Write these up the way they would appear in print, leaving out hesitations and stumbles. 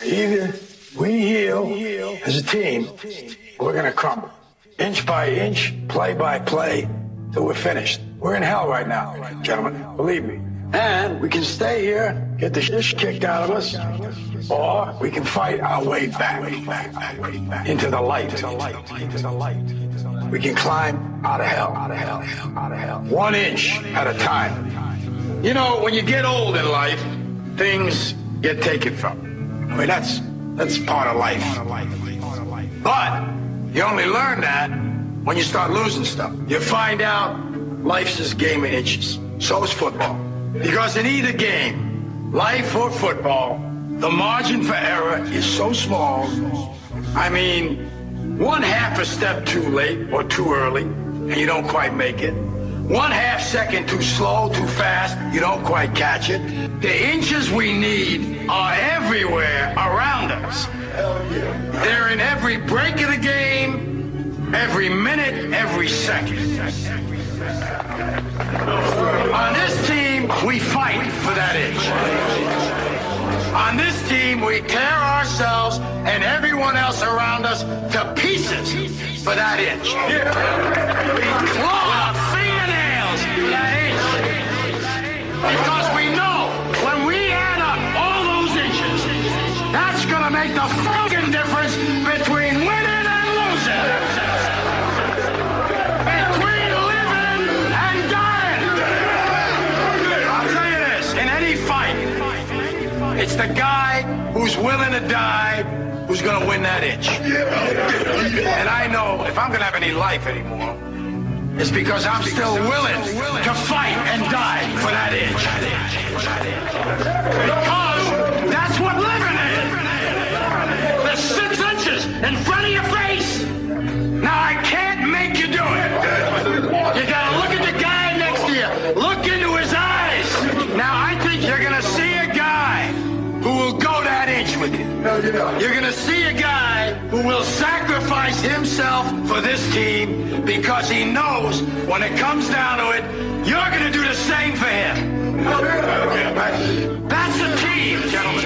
Either we heal as a team, or we're going to crumble. Inch by inch, play by play, till we're finished. We're in hell right now, gentlemen, believe me. And we can stay here, get the shit kicked out of us, or we can fight our way back into the light. We can climb out of hell. 1 inch at a time. You know, when you get old in life, things get taken from you. I mean, that's part of life. But you only learn that when you start losing stuff. You find out life's this game of inches. So is football. Because in either game, life or football, the margin for error is so small. I mean, 1/2 a step too late or too early, and you don't quite make it. 1/2 second too slow, too fast, you don't quite catch it. The inches we need are everywhere around us. They're in every break of the game, every minute, every second. On this team, we fight for that inch. On this team, we tear ourselves and everyone else around us to pieces for that inch. We claw our fingernails for that inch. Because we know when we add up all those inches, that's going to make the fucking difference between winning and losing. Between living and dying. I'll tell you this, in any fight, it's the guy who's willing to die who's going to win that inch. And I know if I'm going to have any life anymore, it's because I'm still willing to fight and die for that inch. Because that's what living is. There's 6 inches in front of your face. Now I can't make you do it. You got to look at the guy next to you. Look into his eyes. Now I think you're going to see a guy who will go that inch with you. You're going to see a guy who will sacrifice himself for this team because he knows when it comes down to it, you're going to do the same for him. That's a team, gentlemen.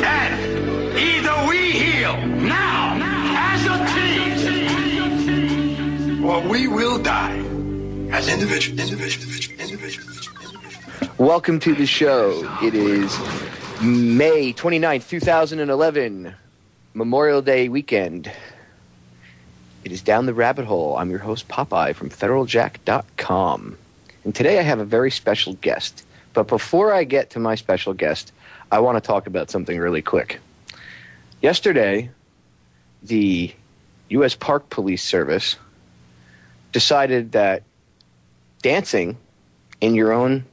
And either we heal now as a team, or we will die as individuals. Welcome to the show. It is May 29th, 2011, Memorial Day weekend. It is Down the Rabbit Hole. I'm your host, Popeye, from FederalJack.com. And today I have a very special guest. But before I get to my special guest, I want to talk about something really quick. Yesterday, the U.S. Park Police Service decided that dancing in your own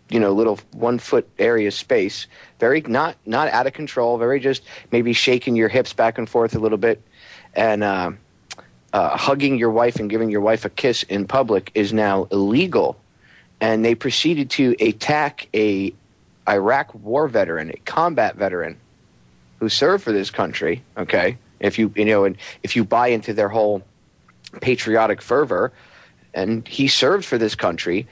little 1-foot area space, very not out of control, very just maybe shaking your hips back and forth a little bit, and hugging your wife and giving your wife a kiss in public is now illegal. And they proceeded to attack a Iraq war veteran, a combat veteran who served for this country. Okay, if you buy into their whole patriotic fervor, and he served for this country.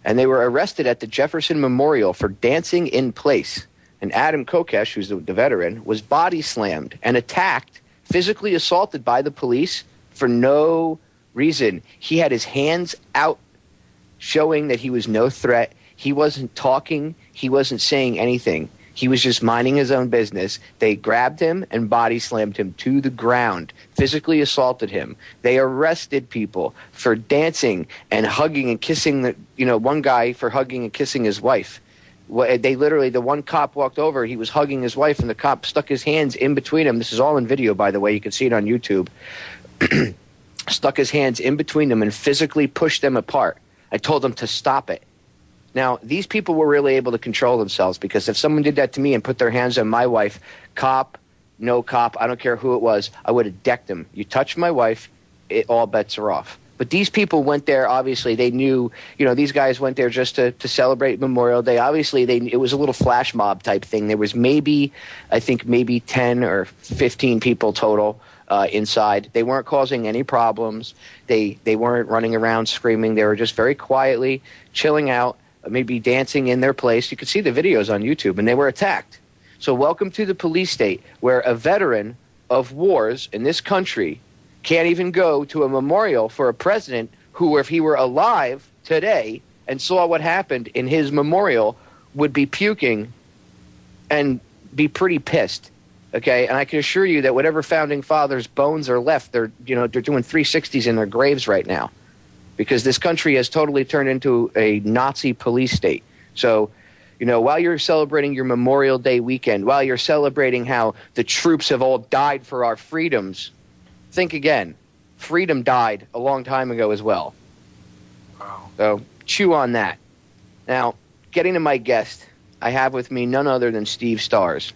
And they were arrested at the Jefferson Memorial for dancing in place. And Adam Kokesh, who's the veteran, was body slammed and attacked, physically assaulted by the police for no reason. He had his hands out, showing that he was no threat. He wasn't talking. He wasn't saying anything. He was just minding his own business. They grabbed him and body slammed him to the ground, physically assaulted him. They arrested people for dancing and hugging and kissing one guy for hugging and kissing his wife. The one cop walked over, he was hugging his wife, and the cop stuck his hands in between them. This is all in video, by the way. You can see it on YouTube. Stuck his hands in between them and physically pushed them apart. I told them to stop it. Now, these people were really able to control themselves, because if someone did that to me and put their hands on my wife, cop, no cop, I don't care who it was, I would have decked them. You touch my wife, all bets are off. But these people went there, obviously, they knew, these guys went there just to celebrate Memorial Day. Obviously, it was a little flash mob type thing. There was maybe 10 or 15 people total inside. They weren't causing any problems. They weren't running around screaming. They were just very quietly chilling out, maybe dancing in their place. You could see the videos on YouTube, and they were attacked. So welcome to the police state, where a veteran of wars in this country can't even go to a memorial for a president who, if he were alive today and saw what happened in his memorial, would be puking and be pretty pissed. Okay, and I can assure you that whatever founding fathers' bones are left, they're doing 360s in their graves right now, because this country has totally turned into a Nazi police state. So, while you're celebrating your Memorial Day weekend, while you're celebrating how the troops have all died for our freedoms, think again. Freedom died a long time ago as well. Wow. So chew on that. Now, getting to my guest, I have with me none other than Steve Stars,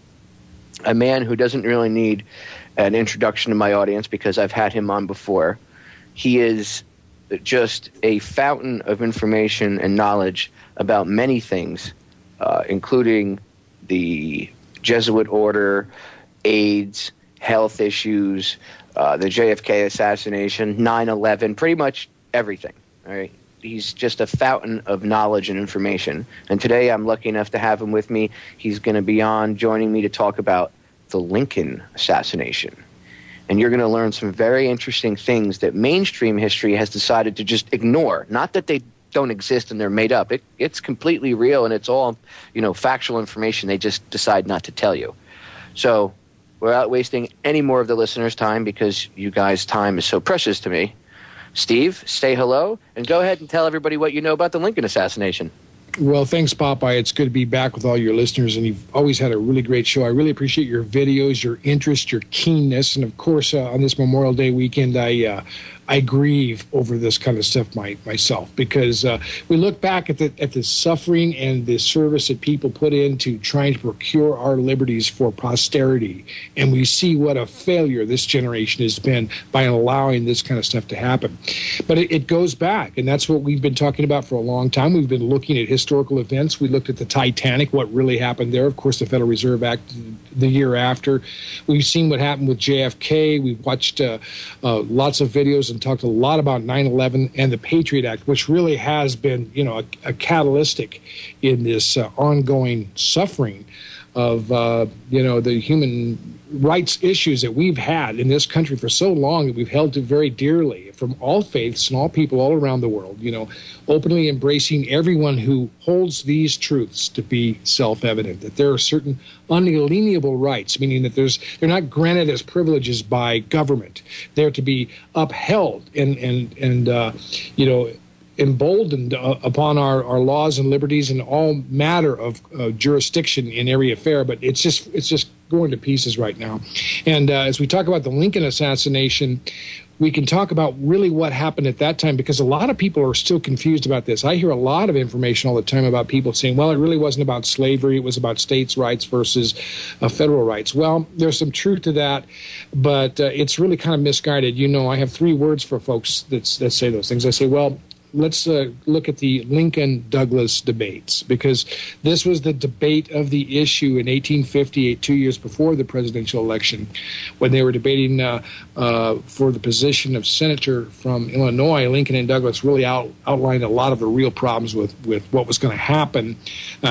a man who doesn't really need an introduction to my audience because I've had him on before. He is just a fountain of information and knowledge about many things, including the Jesuit order, AIDS, health issues, the JFK assassination, 9/11, pretty much everything. All right. He's just a fountain of knowledge and information. And today I'm lucky enough to have him with me. He's going to be on joining me to talk about the Lincoln assassination. And you're going to learn some very interesting things that mainstream history has decided to just ignore. Not that they don't exist and they're made up. It's completely real and it's all, factual information. They just decide not to tell you. So without wasting any more of the listeners' time, because you guys' time is so precious to me, Steve, say hello and go ahead and tell everybody what you know about the Lincoln assassination. Well, thanks, Popeye. It's good to be back with all your listeners, and you've always had a really great show. I really appreciate your videos, your interest, your keenness, and of course, on this Memorial Day weekend, I grieve over this kind of stuff myself, because we look back at the suffering and the service that people put into trying to procure our liberties for posterity, and we see what a failure this generation has been by allowing this kind of stuff to happen. But it goes back, and that's what we've been talking about for a long time. We've been looking at historical events. We looked at the Titanic, what really happened there. Of course, the Federal Reserve Act the year after. We've seen what happened with JFK. We've watched lots of videos and talked a lot about 9/11 and the Patriot Act, which really has been, a catalytic in this ongoing suffering of, the human rights issues that we've had in this country for so long that we've held to very dearly from all faiths and all people all around the world, openly embracing everyone who holds these truths to be self-evident, that there are certain unalienable rights, meaning that they're not granted as privileges by government. They're to be upheld and emboldened upon our laws and liberties and all matter of jurisdiction in every affair. But it's just going to pieces right now. And as we talk about the Lincoln assassination, we can talk about really what happened at that time, because a lot of people are still confused about this. I hear a lot of information all the time about people saying, well, it really wasn't about slavery. It was about states' rights versus federal rights. Well, there's some truth to that, but it's really kind of misguided. I have three words for folks that say those things. I say, well, let's look at the Lincoln-Douglas debates, because this was the debate of the issue in 1858, 2 years before the presidential election, when they were debating for the position of senator from Illinois. Lincoln and Douglas really outlined a lot of the real problems with what was going to happen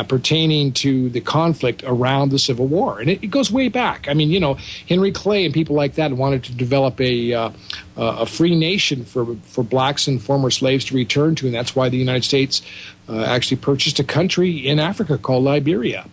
pertaining to the conflict around the Civil War. And it goes way back. I mean, Henry Clay and people like that wanted to develop a free nation for blacks and former slaves to return to, and that's why the United States actually purchased a country in Africa called Liberia.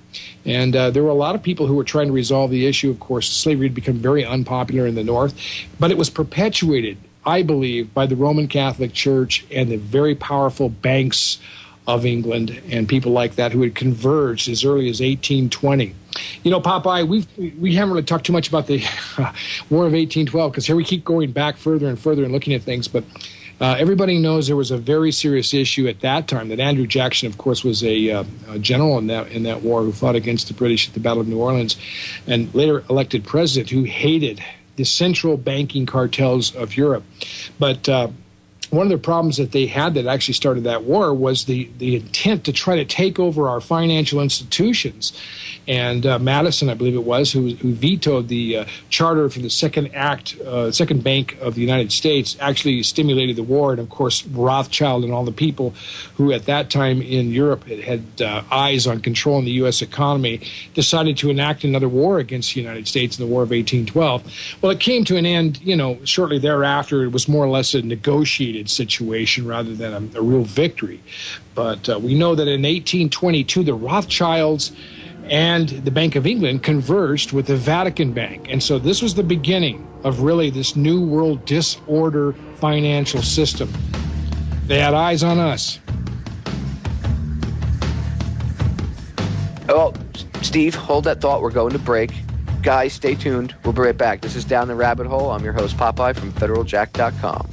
And there were a lot of people who were trying to resolve the issue. Of course, slavery had become very unpopular in the North, but it was perpetuated, I believe, by the Roman Catholic Church and the very powerful banks of England and people like that who had converged as early as 1820. Popeye, we haven't really talked too much about the War of 1812, because here we keep going back further and further and looking at things, but everybody knows there was a very serious issue at that time, that Andrew Jackson, of course, was a general in that war who fought against the British at the Battle of New Orleans, and later elected president, who hated the central banking cartels of Europe. But one of the problems that they had that actually started that war was the intent to try to take over our financial institutions. And Madison, I believe it was, who vetoed the charter for the Second Bank of the United States, actually stimulated the war. And, of course, Rothschild and all the people who at that time in Europe had eyes on controlling the U.S. economy decided to enact another war against the United States in the War of 1812. Well, it came to an end, shortly thereafter. It was more or less a negotiated situation rather than a real victory. But we know that in 1822, the Rothschilds and the Bank of England converged with the Vatican Bank. And so this was the beginning of really this new world disorder financial system. They had eyes on us. Oh, Steve, hold that thought. We're going to break. Guys, stay tuned. We'll be right back. This is Down the Rabbit Hole. I'm your host, Popeye, from FederalJack.com.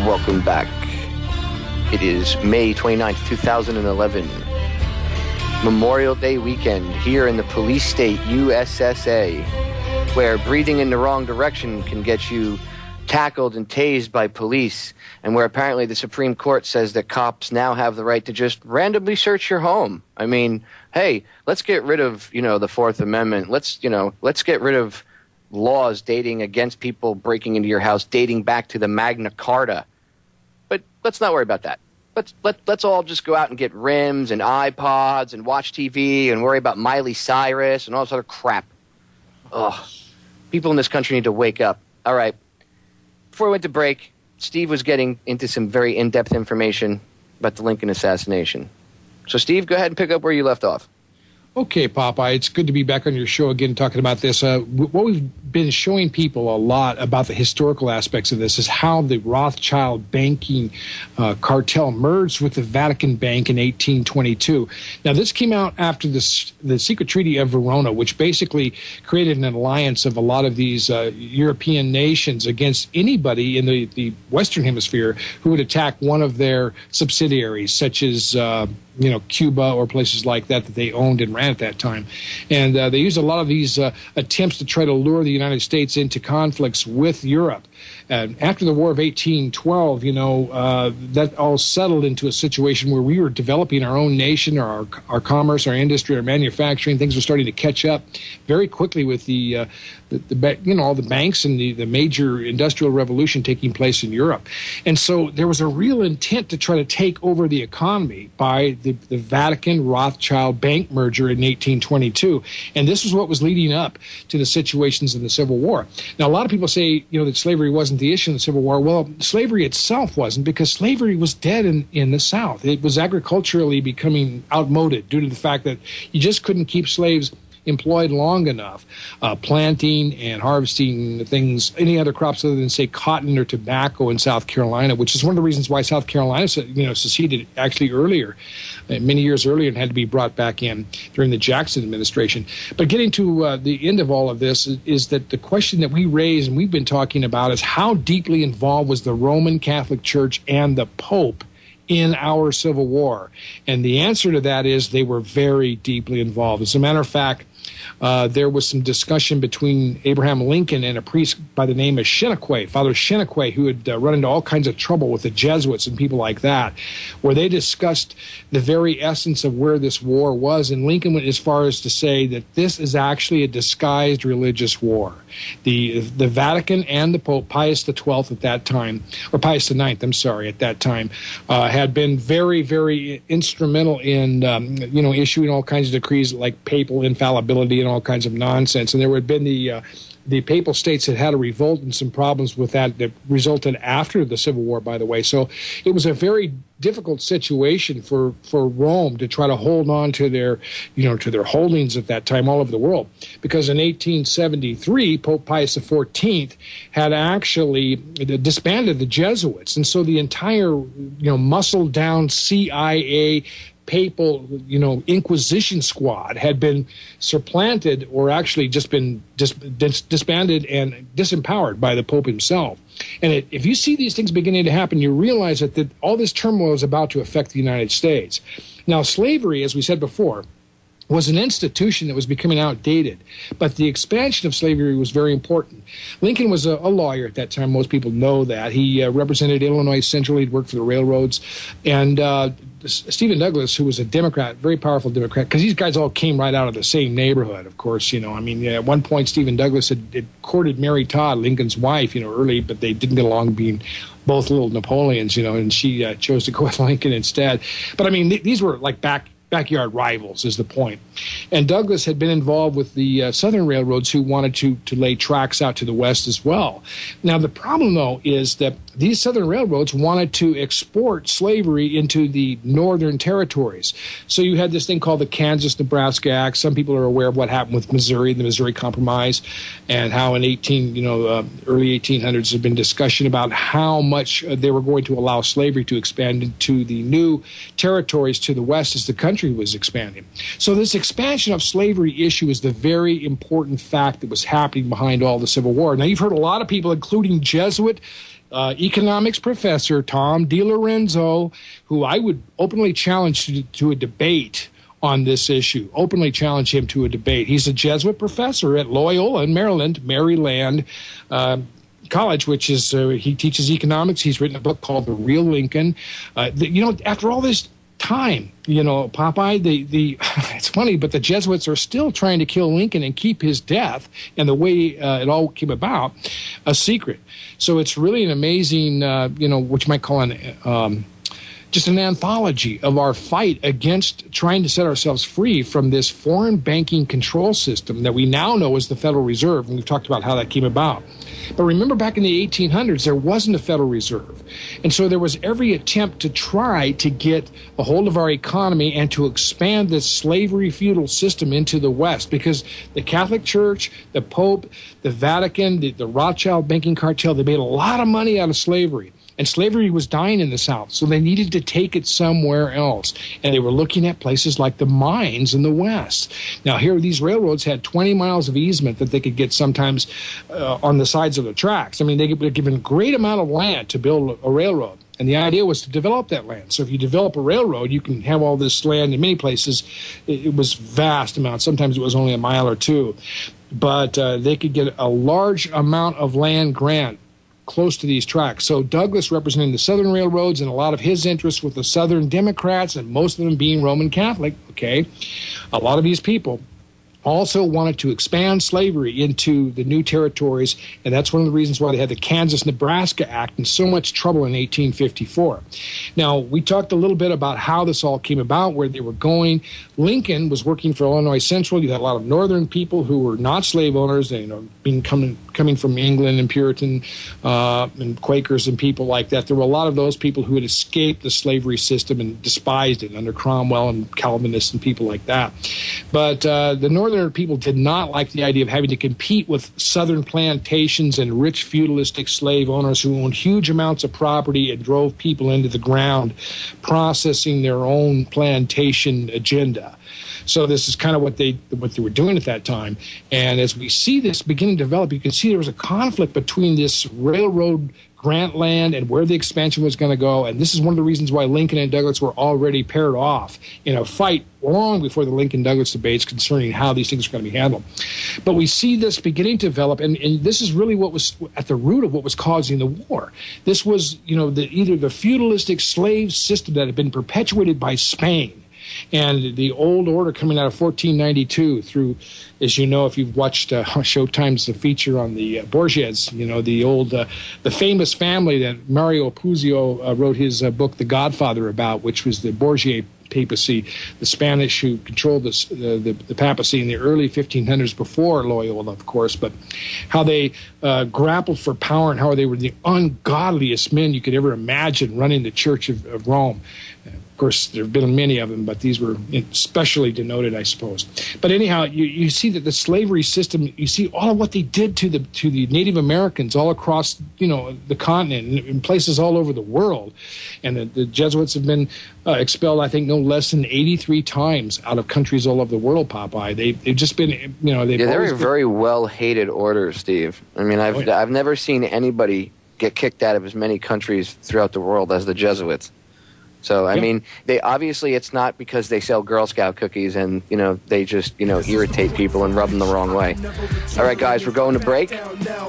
Welcome back. It is May 29th, 2011. Memorial Day weekend here in the police state USSA, where breathing in the wrong direction can get you tackled and tased by police, and where apparently the Supreme Court says that cops now have the right to just randomly search your home. I mean, hey, let's get rid of, the Fourth Amendment. Let's get rid of laws dating against people breaking into your house, dating back to the Magna Carta. But let's not worry about that. Let's all just go out and get rims and iPods and watch TV and worry about Miley Cyrus and all this other crap. Ugh. People in this country need to wake up. All right. Before we went to break, Steve was getting into some very in-depth information about the Lincoln assassination. So, Steve, go ahead and pick up where you left off. Okay, Popeye, it's good to be back on your show again talking about this. What we've been showing people a lot about the historical aspects of this is how the Rothschild banking cartel merged with the Vatican Bank in 1822. Now, this came out after the Secret Treaty of Verona, which basically created an alliance of a lot of these European nations against anybody in the Western Hemisphere who would attack one of their subsidiaries, such as Cuba or places like that they owned and ran at that time. And they used a lot of these attempts to try to lure the United States into conflicts with Europe. And after the War of 1812, that all settled into a situation where we were developing our own nation, our commerce, our industry, our manufacturing. Things were starting to catch up very quickly with the all the banks and the major industrial revolution taking place in Europe. And so there was a real intent to try to take over the economy by the Vatican Rothschild bank merger in 1822. And this was what was leading up to the situations in the Civil War. Now, a lot of people say, that slavery wasn't the issue in the Civil War. Well, slavery itself wasn't, because slavery was dead in the South. It was agriculturally becoming outmoded due to the fact that you just couldn't keep slaves employed long enough, planting and harvesting things, any other crops other than, say, cotton or tobacco in South Carolina, which is one of the reasons why South Carolina, seceded actually earlier, many years earlier, and had to be brought back in during the Jackson administration. But getting to the end of all of this is that the question that we raise and we've been talking about is how deeply involved was the Roman Catholic Church and the Pope in our Civil War? And the answer to that is they were very deeply involved. As a matter of fact, there was some discussion between Abraham Lincoln and a priest by the name of Cheniquet, Father Cheniquet, who had run into all kinds of trouble with the Jesuits and people like that, where they discussed the very essence of where this war was. And Lincoln went as far as to say that this is actually a disguised religious war. The Vatican and the Pope, Pius XII at that time, or Pius IX, I'm sorry, at that time, had been very, very instrumental in, issuing all kinds of decrees like papal infallibility and all kinds of nonsense. And there had been the papal states had a revolt and some problems with that resulted after the Civil War, by the way. So it was a very difficult situation for Rome to try to hold on to their holdings at that time all over the world. Because in 1873, Pope Pius XIV had actually disbanded the Jesuits. And so the entire, muscled down CIA papal, Inquisition squad had been supplanted or actually just been disbanded and disempowered by the Pope himself. And if you see these things beginning to happen, you realize that all this turmoil is about to affect the United States. Now, slavery, as we said before, was an institution that was becoming outdated, but the expansion of slavery was very important. Lincoln was a lawyer at that time. Most people know that. He represented Illinois Central. He'd worked for the railroads. And Stephen Douglas, who was a Democrat, very powerful Democrat, because these guys all came right out of the same neighborhood, of course. I mean, at one point, Stephen Douglas had courted Mary Todd, Lincoln's wife, early, but they didn't get along, being both little Napoleons, and she chose to go with Lincoln instead. But, I mean, these were like backyard rivals is the point. And Douglas had been involved with the Southern railroads, who wanted to lay tracks out to the west as well. Now, the problem, though, is that these Southern railroads wanted to export slavery into the northern territories. So you had this thing called the Kansas-Nebraska Act. Some people are aware of what happened with Missouri, the Missouri Compromise, and how in early 1800s there's been discussion about how much they were going to allow slavery to expand into the new territories to the west as the country was expanding. So this expansion of slavery issue is the very important fact that was happening behind all the Civil War. Now, you've heard a lot of people, including Jesuit economics professor Tom DiLorenzo, who I would openly challenge to a debate on this issue, openly challenge him to a debate. He's a Jesuit professor at Loyola in Maryland College, which is, he teaches economics. He's written a book called The Real Lincoln. After all this time, Popeye, it's funny, but the Jesuits are still trying to kill Lincoln and keep his death and the way it all came about a secret. So it's really an amazing, what you might call just an anthology of our fight against trying to set ourselves free from this foreign banking control system that we now know is the Federal Reserve, and we've talked about how that came about. But remember, back in the 1800s, there wasn't a Federal Reserve. And so there was every attempt to try to get a hold of our economy and to expand this slavery feudal system into the West, because the Catholic Church, the Pope, the Vatican, the Rothschild banking cartel, they made a lot of money out of slavery. And slavery was dying in the South, so they needed to take it somewhere else. And they were looking at places like the mines in the West. Now, here, these railroads had 20 miles of easement that they could get sometimes on the sides of the tracks. I mean, they were given a great amount of land to build a railroad. And the idea was to develop that land. So if you develop a railroad, you can have all this land. In many places, it was vast amounts. Sometimes it was only a mile or two. But they could get a large amount of land grant close to these tracks. So Douglas, representing the Southern railroads, and a lot of his interests with the Southern Democrats, and most of them being Roman Catholic, a lot of these people also wanted to expand slavery into the new territories, and that's one of the reasons why they had the Kansas-Nebraska Act and so much trouble in 1854. Now, we talked a little bit about how this all came about, where they were going. Lincoln was working for Illinois Central. You had a lot of northern people who were not slave owners, coming from England, and Puritan and Quakers and people like that. There were a lot of those people who had escaped the slavery system and despised it under Cromwell and Calvinists and people like that. But the northern people did not like the idea of having to compete with southern plantations and rich feudalistic slave owners who owned huge amounts of property and drove people into the ground, processing their own plantation agenda. So this is kind of what they were doing at that time. And as we see this beginning to develop, you can see there was a conflict between this railroad grant land and where the expansion was going to go. And this is one of the reasons why Lincoln and Douglas were already paired off in a fight long before the Lincoln-Douglas debates concerning how these things are going to be handled. But we see this beginning to develop, and this is really what was at the root of what was causing the war. This was, either the feudalistic slave system that had been perpetuated by Spain, and the old order coming out of 1492 through, as you know, if you've watched Showtime's the feature on the Borgias, the famous family that Mario Puzo wrote his book, The Godfather, about, which was the Borgia papacy, the Spanish who controlled the papacy in the early 1500s before Loyola, of course, but how they grappled for power and how they were the ungodliest men you could ever imagine running the Church of Rome. Of course, there have been many of them, but these were especially denoted, I suppose. But anyhow, you see that the slavery system, you see all of what they did to the Native Americans all across, the continent, in places all over the world. And the Jesuits have been expelled, I think, no less than 83 times out of countries all over the world, Popeye. They've just been, they've they're very well-hated order, Steve. I mean, I've never seen anybody get kicked out of as many countries throughout the world as the Jesuits. So, I mean, they obviously it's not because they sell Girl Scout cookies and, they just, irritate people and rub them the wrong way. All right, guys, we're going to break.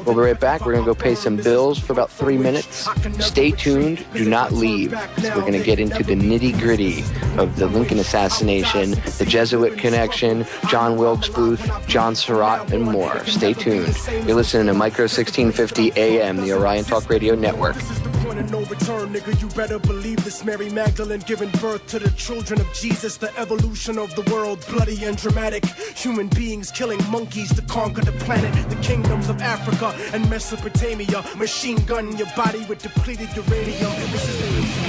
We'll be right back. We're going to go pay some bills for about 3 minutes. Stay tuned. Do not leave. We're going to get into the nitty-gritty of the Lincoln assassination, the Jesuit connection, John Wilkes Booth, John Surratt, and more. Stay tuned. You're listening to Micro 1650 AM, the Orion Talk Radio Network. No return, nigga, you better believe this. Mary Magdalene giving birth to the children of Jesus. The evolution of the world, bloody and dramatic. Human beings killing monkeys to conquer the planet. The kingdoms of Africa and Mesopotamia. Machine gun your body with depleted uranium. This is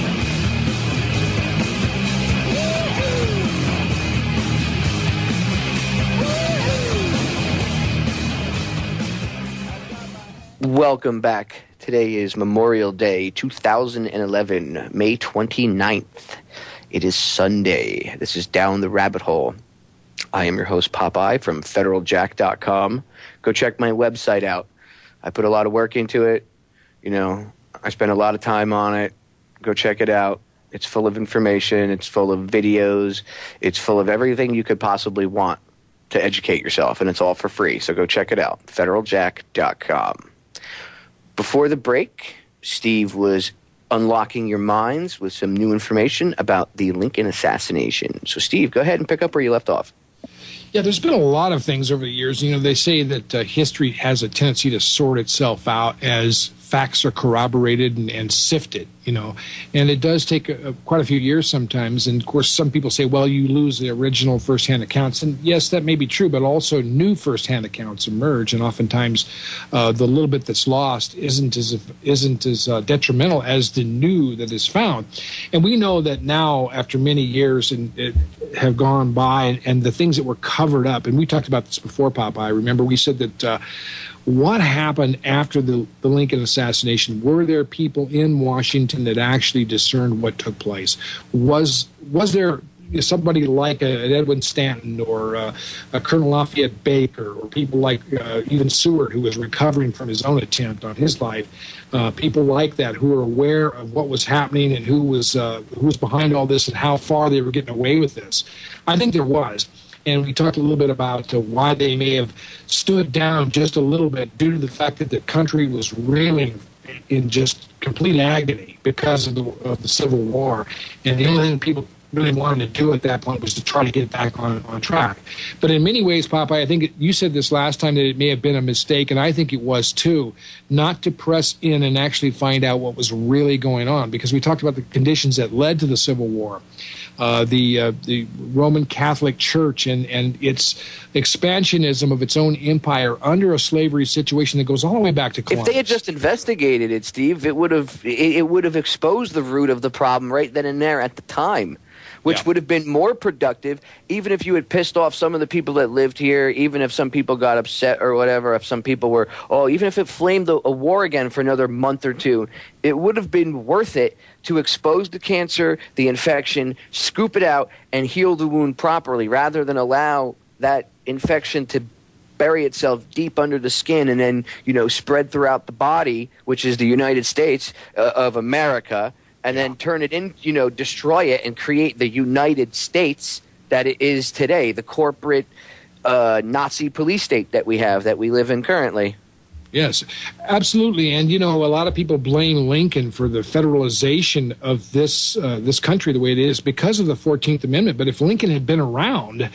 Welcome back. Today is Memorial Day 2011, May 29th. It is Sunday. This is Down the Rabbit Hole. I am your host, Popeye, from federaljack.com. Go check my website out. I put a lot of work into it. I spent a lot of time on it. Go check it out. It's full of information. It's full of videos. It's full of everything you could possibly want to educate yourself, and it's all for free. So go check it out, federaljack.com. Before the break, Steve was unlocking your minds with some new information about the Lincoln assassination. So, Steve, go ahead and pick up where you left off. Yeah, there's been a lot of things over the years. They say that history has a tendency to sort itself out as facts are corroborated and sifted, and it does take quite a few years sometimes. And of course, some people say, well, you lose the original firsthand accounts. And yes, that may be true, but also new firsthand accounts emerge. And oftentimes the little bit that's lost isn't as detrimental as the new that is found. And we know that now, after many years and it have gone by, and the things that were covered up, and we talked about this before, Popeye. Remember, we said that what happened after the Lincoln assassination? Were there people in Washington that actually discerned what took place? Was there somebody like an Edwin Stanton or a Colonel Lafayette Baker, or people like even Seward, who was recovering from his own attempt on his life? People like that who were aware of what was happening and who was behind all this and how far they were getting away with this. I think there was. And we talked a little bit about why they may have stood down just a little bit due to the fact that the country was reeling in just complete agony because of the Civil War. And the only thing people really wanted to do at that point was to try to get back on track. But in many ways, Popeye, I think you said this last time that it may have been a mistake, and I think it was too, not to press in and actually find out what was really going on, because we talked about the conditions that led to the Civil War. The Roman Catholic Church and its expansionism of its own empire under a slavery situation that goes all the way back to Columbus. If they had just investigated it, Steve, it would have exposed the root of the problem right then and there at the time, which would have been more productive, even if you had pissed off some of the people that lived here, even if some people got upset or whatever, if some people were, even if it flamed a war again for another month or two, it would have been worth it to expose the cancer, the infection, scoop it out, and heal the wound properly, rather than allow that infection to bury itself deep under the skin and then, spread throughout the body, which is the United States of America, and then turn it in, destroy it and create the United States that it is today, the corporate Nazi police state that we live in currently. Yes, absolutely. And, a lot of people blame Lincoln for the federalization of this country the way it is because of the 14th Amendment. But if Lincoln had been around,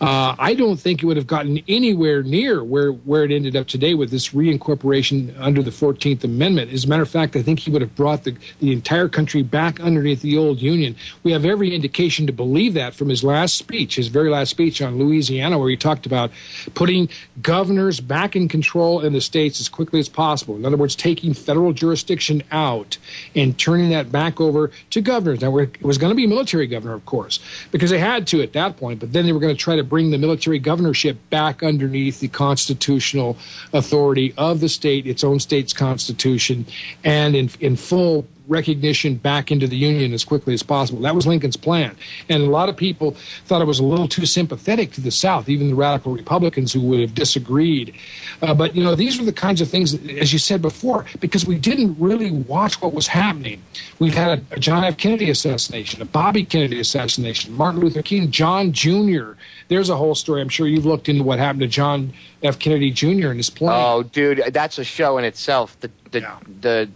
I don't think it would have gotten anywhere near where it ended up today with this reincorporation under the 14th Amendment. As a matter of fact, I think he would have brought the entire country back underneath the old Union. We have every indication to believe that from his very last speech on Louisiana, where he talked about putting governors back in control in the states as quickly as possible. In other words, taking federal jurisdiction out and turning that back over to governors. Now, it was going to be a military governor, of course, because they had to at that point, but then they were going to try to bring the military governorship back underneath the constitutional authority of the state, its own state's constitution, and in full recognition back into the Union as quickly as possible. That was Lincoln's plan. And a lot of people thought it was a little too sympathetic to the South, even the radical Republicans who would have disagreed. But, you know, these were the kinds of things, that, as you said before, because we didn't really watch what was happening. We've had a John F. Kennedy assassination, a Bobby Kennedy assassination, Martin Luther King, John Jr. There's a whole story. I'm sure you've looked into what happened to John F. Kennedy Jr. in his plane. Oh, dude, that's a show in itself. The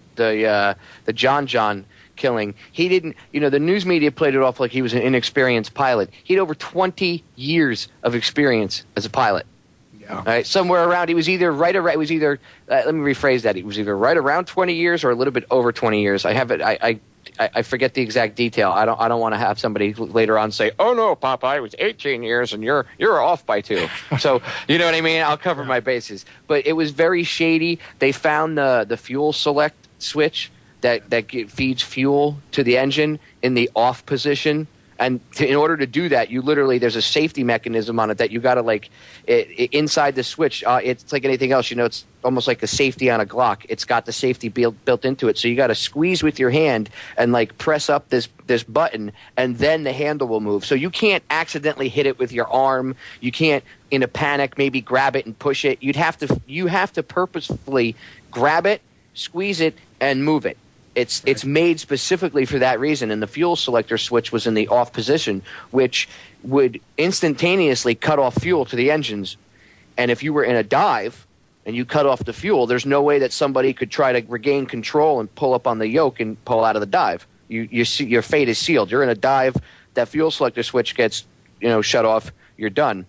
John killing. He didn't, you know, the news media played it off like he was an inexperienced pilot. He had over 20 years of experience as a pilot. Yeah. Right, somewhere around, he was either right around, it was either, let me rephrase that, it was either right around 20 years or a little bit over 20 years. I have it, I forget the exact detail. I don't want to have somebody later on say, "Oh no, Popeye, it was 18 years and you're off by 2." So you know what I mean? I'll cover my bases. But it was very shady. They found the fuel select switch that feeds fuel to the engine in the off position. And in order to do that, you literally, there's a safety mechanism on it that you got to inside the switch. It's like anything else, you know, it's almost like the safety on a Glock. It's got the safety built into it. So you got to squeeze with your hand and like press up this button, and then the handle will move. So you can't accidentally hit it with your arm. You can't, in a panic, maybe grab it and push it. You have to purposefully grab it, squeeze it, and move it. It's made specifically for that reason, and the fuel selector switch was in the off position, which would instantaneously cut off fuel to the engines. And if you were in a dive and you cut off the fuel, there's no way that somebody could try to regain control and pull up on the yoke and pull out of the dive. Your fate is sealed. You're in a dive, that fuel selector switch gets shut off, you're done.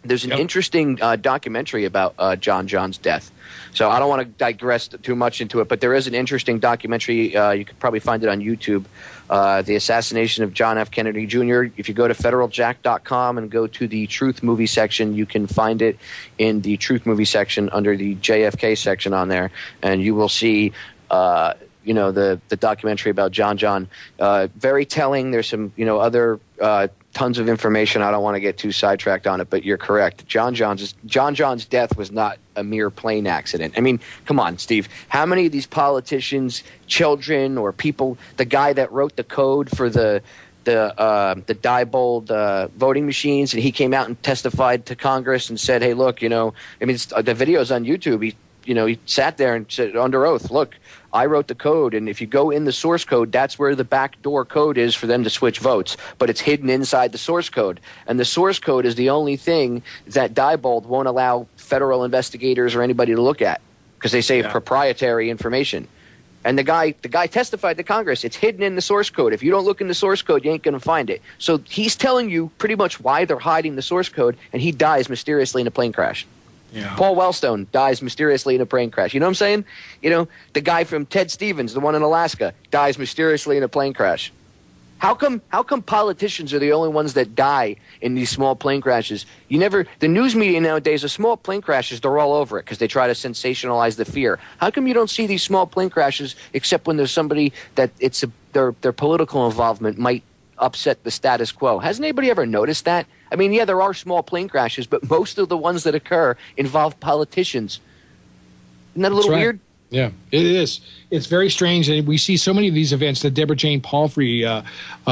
There's an interesting documentary about John's death. So I don't want to digress too much into it, but there is an interesting documentary. You could probably find it on YouTube, The Assassination of John F. Kennedy Jr. If you go to federaljack.com and go to the Truth Movie section, you can find it in the Truth Movie section under the JFK section on there, and you will see the documentary about John. Very telling. There's some other tons of information. I don't want to get too sidetracked on it, but you're correct. John John's death was not a mere plane accident. I mean, come on, Steve. How many of these politicians, children, or people, the guy that wrote the code for the Diebold voting machines, and he came out and testified to Congress and said, "Hey, look, the video's on YouTube. He sat there and said under oath, look, I wrote the code, and if you go in the source code, that's where the backdoor code is for them to switch votes. But it's hidden inside the source code. And the source code is the only thing that Diebold won't allow federal investigators or anybody to look at because they say proprietary information. And the guy testified to Congress. It's hidden in the source code. If you don't look in the source code, you ain't going to find it. So he's telling you pretty much why they're hiding the source code, and he dies mysteriously in a plane crash. Yeah. Paul Wellstone dies mysteriously in a plane crash. You know what I'm saying? The guy from Ted Stevens, the one in Alaska, dies mysteriously in a plane crash. How come politicians are the only ones that die in these small plane crashes? The news media nowadays, the small plane crashes, they're all over it because they try to sensationalize the fear. How come you don't see these small plane crashes except when there's somebody that their political involvement might upset the status quo? Hasn't anybody ever noticed that? I mean, yeah, there are small plane crashes, but most of the ones that occur involve politicians. Isn't that a little weird? Yeah, it is. It's very strange. And we see so many of these events, the Deborah Jane Palfrey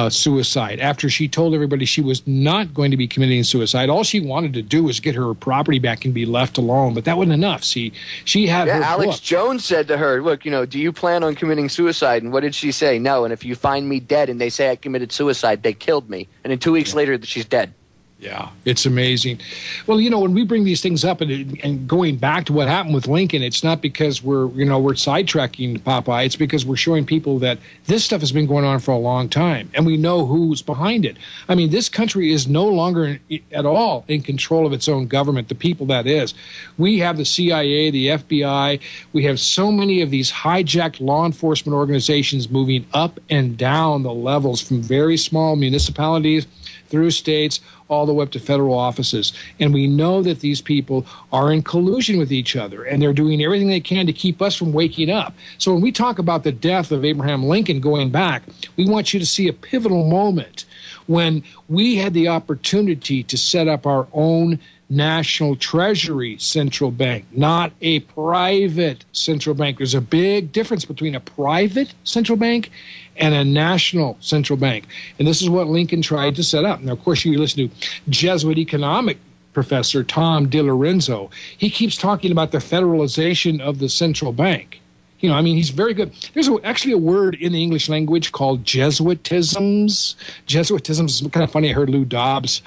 suicide, after she told everybody she was not going to be committing suicide. All she wanted to do was get her property back and be left alone. But that wasn't enough. See, she had her Alex book. Jones said to her, look, do you plan on committing suicide? And what did she say? No. And if you find me dead and they say I committed suicide, they killed me. And then 2 weeks later, she's dead. Yeah, it's amazing. Well, when we bring these things up and going back to what happened with Lincoln, it's not because we're sidetracking Popeye. It's because we're showing people that this stuff has been going on for a long time, and we know who's behind it. I mean, this country is no longer at all in control of its own government, the people that is. We have the CIA, the FBI. We have so many of these hijacked law enforcement organizations moving up and down the levels from very small municipalities through states, all the way up to federal offices. And we know that these people are in collusion with each other, and they're doing everything they can to keep us from waking up. So when we talk about the death of Abraham Lincoln going back, we want you to see a pivotal moment when we had the opportunity to set up our own National Treasury Central Bank, not a private central bank. There's a big difference between a private central bank and a national central bank. And this is what Lincoln tried to set up. Now, of course, you listen to Jesuit economic professor Tom DiLorenzo. He keeps talking about the federalization of the central bank. You know, I mean, he's very good. There's actually a word in the English language called Jesuitisms. Jesuitisms is kind of funny. I heard Lou Dobbs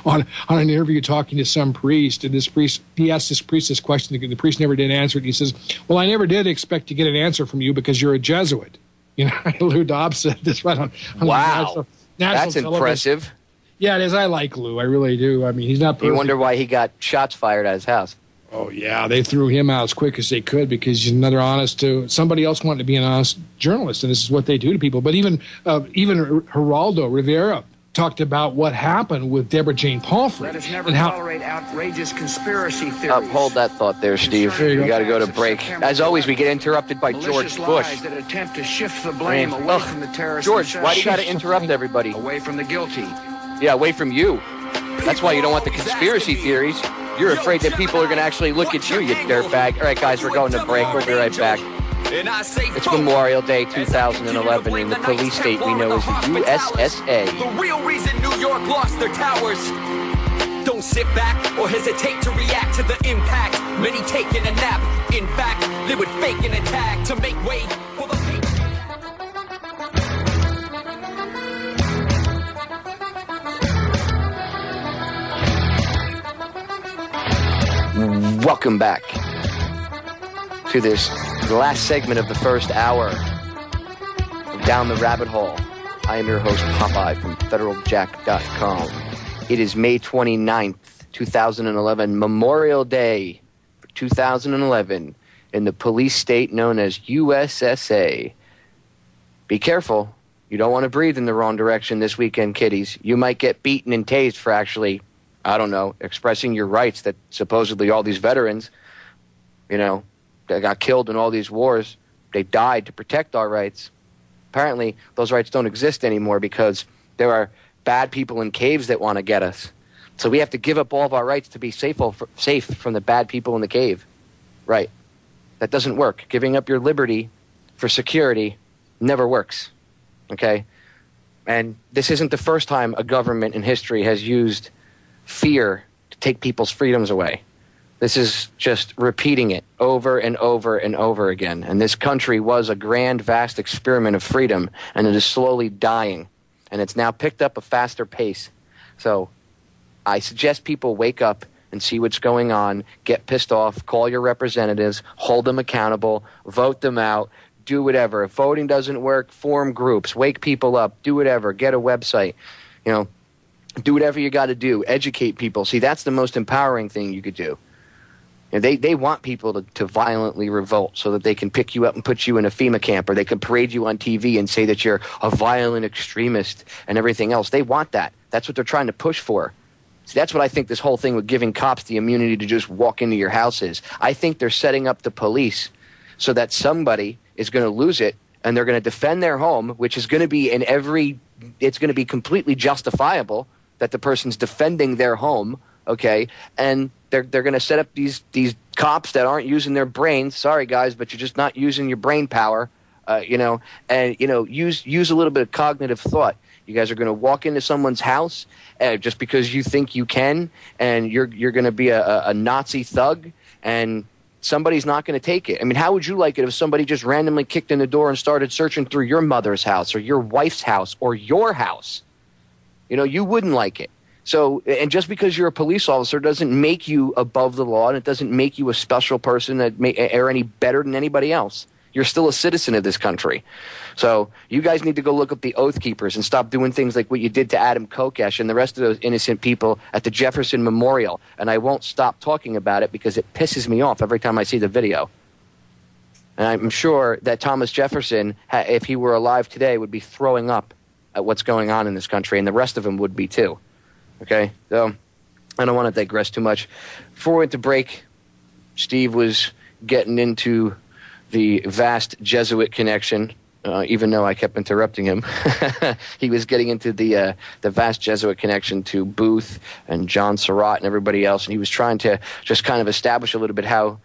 on an interview talking to some priest, and this priest, he asked this priest this question. The priest never did answer it. He says, well, I never did expect to get an answer from you because you're a Jesuit. You know, Lou Dobbs said this right on wow. national That's television. Impressive. Yeah, it is. I like Lou. I really do. I mean, he's not perfect. You wonder why he got shots fired at his house. Oh, yeah, they threw him out as quick as they could because he's another honest somebody else wanted to be an honest journalist, and this is what they do to people. But even Geraldo Rivera talked about what happened with Deborah Jane Palfrey. Let us never tolerate outrageous conspiracy theories. Hold that thought there, Steve. We got to go to break. As always, we get interrupted by George Bush. That attempt to shift the blame away from the terrorists. George, why do you got to interrupt everybody? Away from the guilty. Yeah, away from you. That's why you don't want the conspiracy theories. You're afraid that people are going to actually look at you, you dirtbag. All right, guys, we're going to break. We'll be right back. It's Memorial Day 2011 in the police state we know as the USSA. The real reason New York lost their towers. Don't sit back or hesitate to react to the impact. Many taking a nap. In fact, they would fake an attack to make way for the pain. Welcome back to this last segment of the first hour of Down the Rabbit Hole. I am your host, Popeye, from federaljack.com. It is May 29th, 2011, Memorial Day for 2011 in the police state known as USSA. Be careful. You don't want to breathe in the wrong direction this weekend, kiddies. You might get beaten and tased for actually, I don't know, expressing your rights that supposedly all these veterans, you know, that got killed in all these wars, they died to protect our rights. Apparently, those rights don't exist anymore because there are bad people in caves that want to get us. So we have to give up all of our rights to be safe from the bad people in the cave. Right. That doesn't work. Giving up your liberty for security never works. Okay? And this isn't the first time a government in history has used fear to take people's freedoms away. This is just repeating it over and over and over again. And this country was a grand, vast experiment of freedom, and it is slowly dying. And it's now picked up a faster pace. So I suggest people wake up and see what's going on, get pissed off, call your representatives, hold them accountable, vote them out, do whatever. If voting doesn't work, form groups, wake people up, do whatever, get a website, you know, do whatever you got to do, educate people. See, that's the most empowering thing you could do. You know, they want people to violently revolt so that they can pick you up and put you in a FEMA camp, or they can parade you on TV and say that you're a violent extremist and everything else. They want that. That's what they're trying to push for. See, that's what I think this whole thing with giving cops the immunity to just walk into your house is. I think they're setting up the police so that somebody is going to lose it, and they're going to defend their home, which is going to be it's going to be completely justifiable that the person's defending their home, okay? And they're going to set up these cops that aren't using their brains. Sorry, guys, but you're just not using your brain power, you know, and, you know, use a little bit of cognitive thought. You guys are going to walk into someone's house just because you think you can, and you're going to be a Nazi thug, and somebody's not going to take it. I mean, how would you like it if somebody just randomly kicked in the door and started searching through your mother's house or your wife's house or your house? You know, you wouldn't like it. So, and just because you're a police officer doesn't make you above the law, and it doesn't make you a special person or any better than anybody else. You're still a citizen of this country. So you guys need to go look up the Oath Keepers and stop doing things like what you did to Adam Kokesh and the rest of those innocent people at the Jefferson Memorial. And I won't stop talking about it because it pisses me off every time I see the video. And I'm sure that Thomas Jefferson, if he were alive today, would be throwing up at what's going on in this country, and the rest of them would be too. Okay? So I don't want to digress too much. Before we went to break, Steve was getting into the vast Jesuit connection even though I kept interrupting him. He was getting into the vast Jesuit connection to Booth and John Surratt and everybody else, and he was trying to just kind of establish a little bit how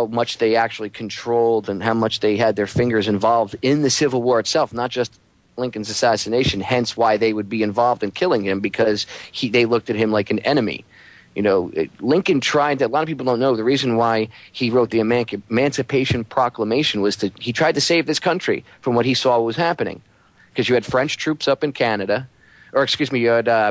much they actually controlled and how much they had their fingers involved in the Civil War itself, not just Lincoln's assassination, hence why they would be involved in killing him, because they looked at him like an enemy. You know, Lincoln tried to, a lot of people don't know, the reason why he wrote the Emancipation Proclamation was he tried to save this country from what he saw was happening. Because you had French troops up in Canada, or excuse me, you had, I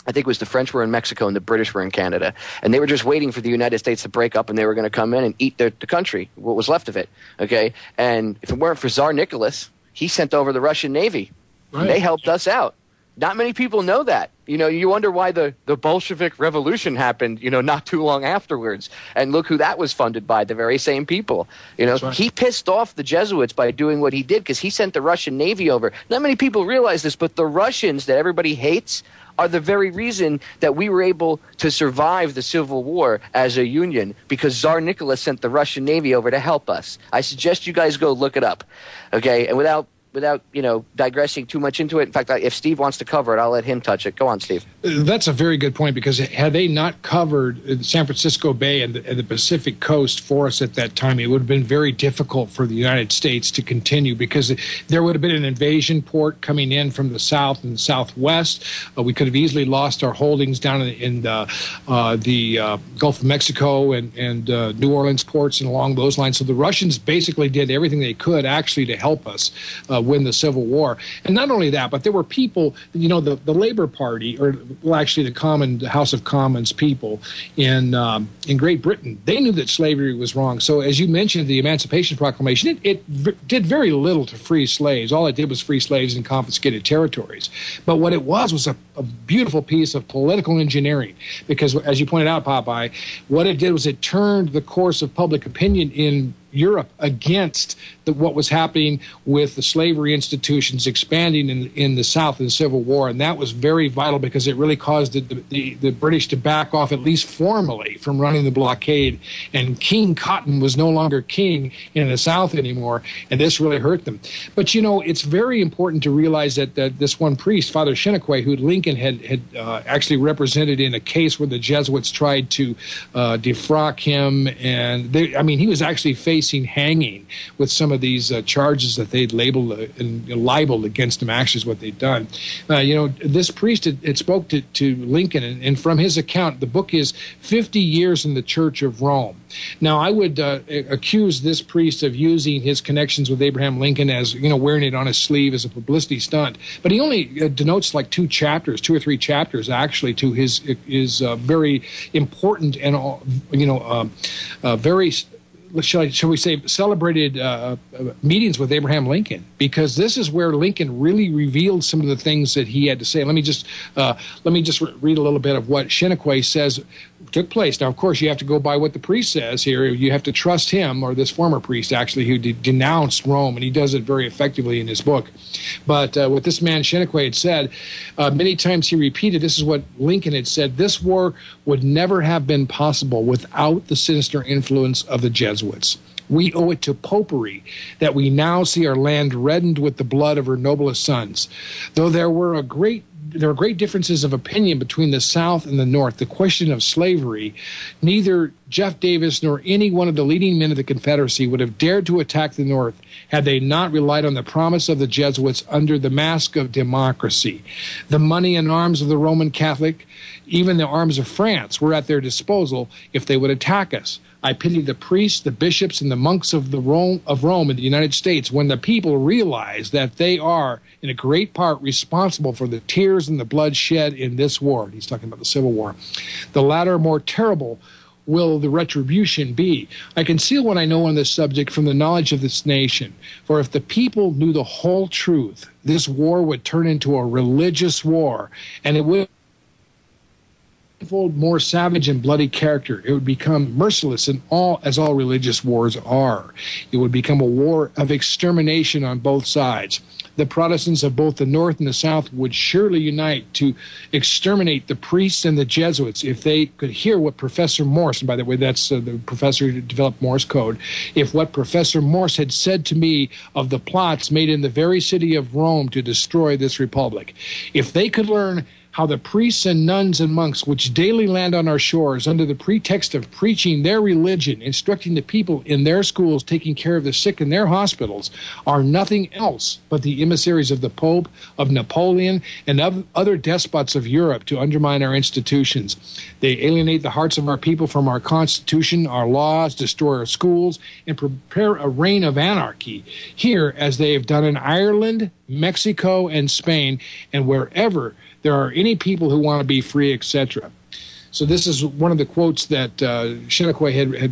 think it was the French were in Mexico and the British were in Canada, and they were just waiting for the United States to break up, and they were going to come in and eat the country, what was left of it, okay? And if it weren't for Tsar Nicholas, he sent over the Russian Navy. Right. And they helped us out. Not many people know that. You know, you wonder why the Bolshevik Revolution happened, you know, not too long afterwards. And look who that was funded by, the very same people. You know, right. He pissed off the Jesuits by doing what he did because he sent the Russian Navy over. Not many people realize this, but the Russians that everybody hates are the very reason that we were able to survive the Civil War as a union, because Tsar Nicholas sent the Russian Navy over to help us. I suggest you guys go look it up, okay? And without you know, digressing too much into it. In fact, if Steve wants to cover it, I'll let him touch it. Go on, Steve. That's a very good point, because had they not covered San Francisco Bay and the Pacific coast for us at that time, it would have been very difficult for the United States to continue, because there would have been an invasion port coming in from the south and the southwest. We could have easily lost our holdings down in the Gulf of Mexico and New Orleans ports and along those lines. So the Russians basically did everything they could actually to help us win the Civil War. And not only that, but there were people, you know, the Labor Party, or well, actually the House of Commons people in Great Britain, they knew that slavery was wrong. So as you mentioned, the Emancipation Proclamation, it did very little to free slaves. All it did was free slaves in confiscated territories. But what it was a beautiful piece of political engineering, because as you pointed out, Popeye, what it did was it turned the course of public opinion in Europe against what was happening with the slavery institutions expanding in the South in the Civil War. And that was very vital, because it really caused the British to back off, at least formally, from running the blockade. And King Cotton was no longer king in the South anymore, and this really hurt them. But, you know, it's very important to realize that this one priest, Father Cheniquet, who Lincoln had actually represented in a case where the Jesuits tried to defrock him, and he was actually facing hanging with some of these charges that they'd labeled and libeled against him. Actually is what they'd done. You know, this priest had spoke to Lincoln, and from his account, the book is 50 Years in the Church of Rome. Now, I would accuse this priest of using his connections with Abraham Lincoln as, you know, wearing it on his sleeve as a publicity stunt. But he only denotes like 2 or 3 chapters, actually, to his very important and, you know, very, shall we say, celebrated meetings with Abraham Lincoln, because this is where Lincoln really revealed some of the things that he had to say. Let me just read a little bit of what Cheniquet says took place. Now, of course, you have to go by what the priest says here. You have to trust him, or this former priest, actually, who denounced Rome, and he does it very effectively in his book. But what this man Cheniquet had said, many times he repeated, this is what Lincoln had said: this war would never have been possible without the sinister influence of the Jesuits. We owe it to popery that we now see our land reddened with the blood of her noblest sons. Though there were great differences of opinion between the South and the North, the question of slavery, neither Jeff Davis nor any one of the leading men of the Confederacy would have dared to attack the North had they not relied on the promise of the Jesuits under the mask of democracy. The money and arms of the Roman Catholic, even the arms of France, were at their disposal if they would attack us. I pity the priests, the bishops, and the monks of Rome in the United States when the people realize that they are, in a great part, responsible for the tears and the blood shed in this war. He's talking about the Civil War. The latter, more terrible, will the retribution be. I conceal what I know on this subject from the knowledge of this nation. For if the people knew the whole truth, this war would turn into a religious war, and it would more savage and bloody character. It would become merciless as all religious wars are. It would become a war of extermination on both sides. the Protestants of both the North and the South would surely unite to exterminate the priests and the Jesuits if they could hear what Professor Morse, and by the way, that's the professor who developed Morse code, if what Professor Morse had said to me of the plots made in the very city of Rome to destroy this republic, if they could learn how the priests and nuns and monks which daily land on our shores under the pretext of preaching their religion, instructing the people in their schools, taking care of the sick in their hospitals, are nothing else but the emissaries of the Pope, of Napoleon, and of other despots of Europe to undermine our institutions. They alienate the hearts of our people from our Constitution, our laws, destroy our schools, and prepare a reign of anarchy here as they have done in Ireland, Mexico, and Spain, and wherever there are any people who want to be free, etc. So this is one of the quotes that Cheniquet had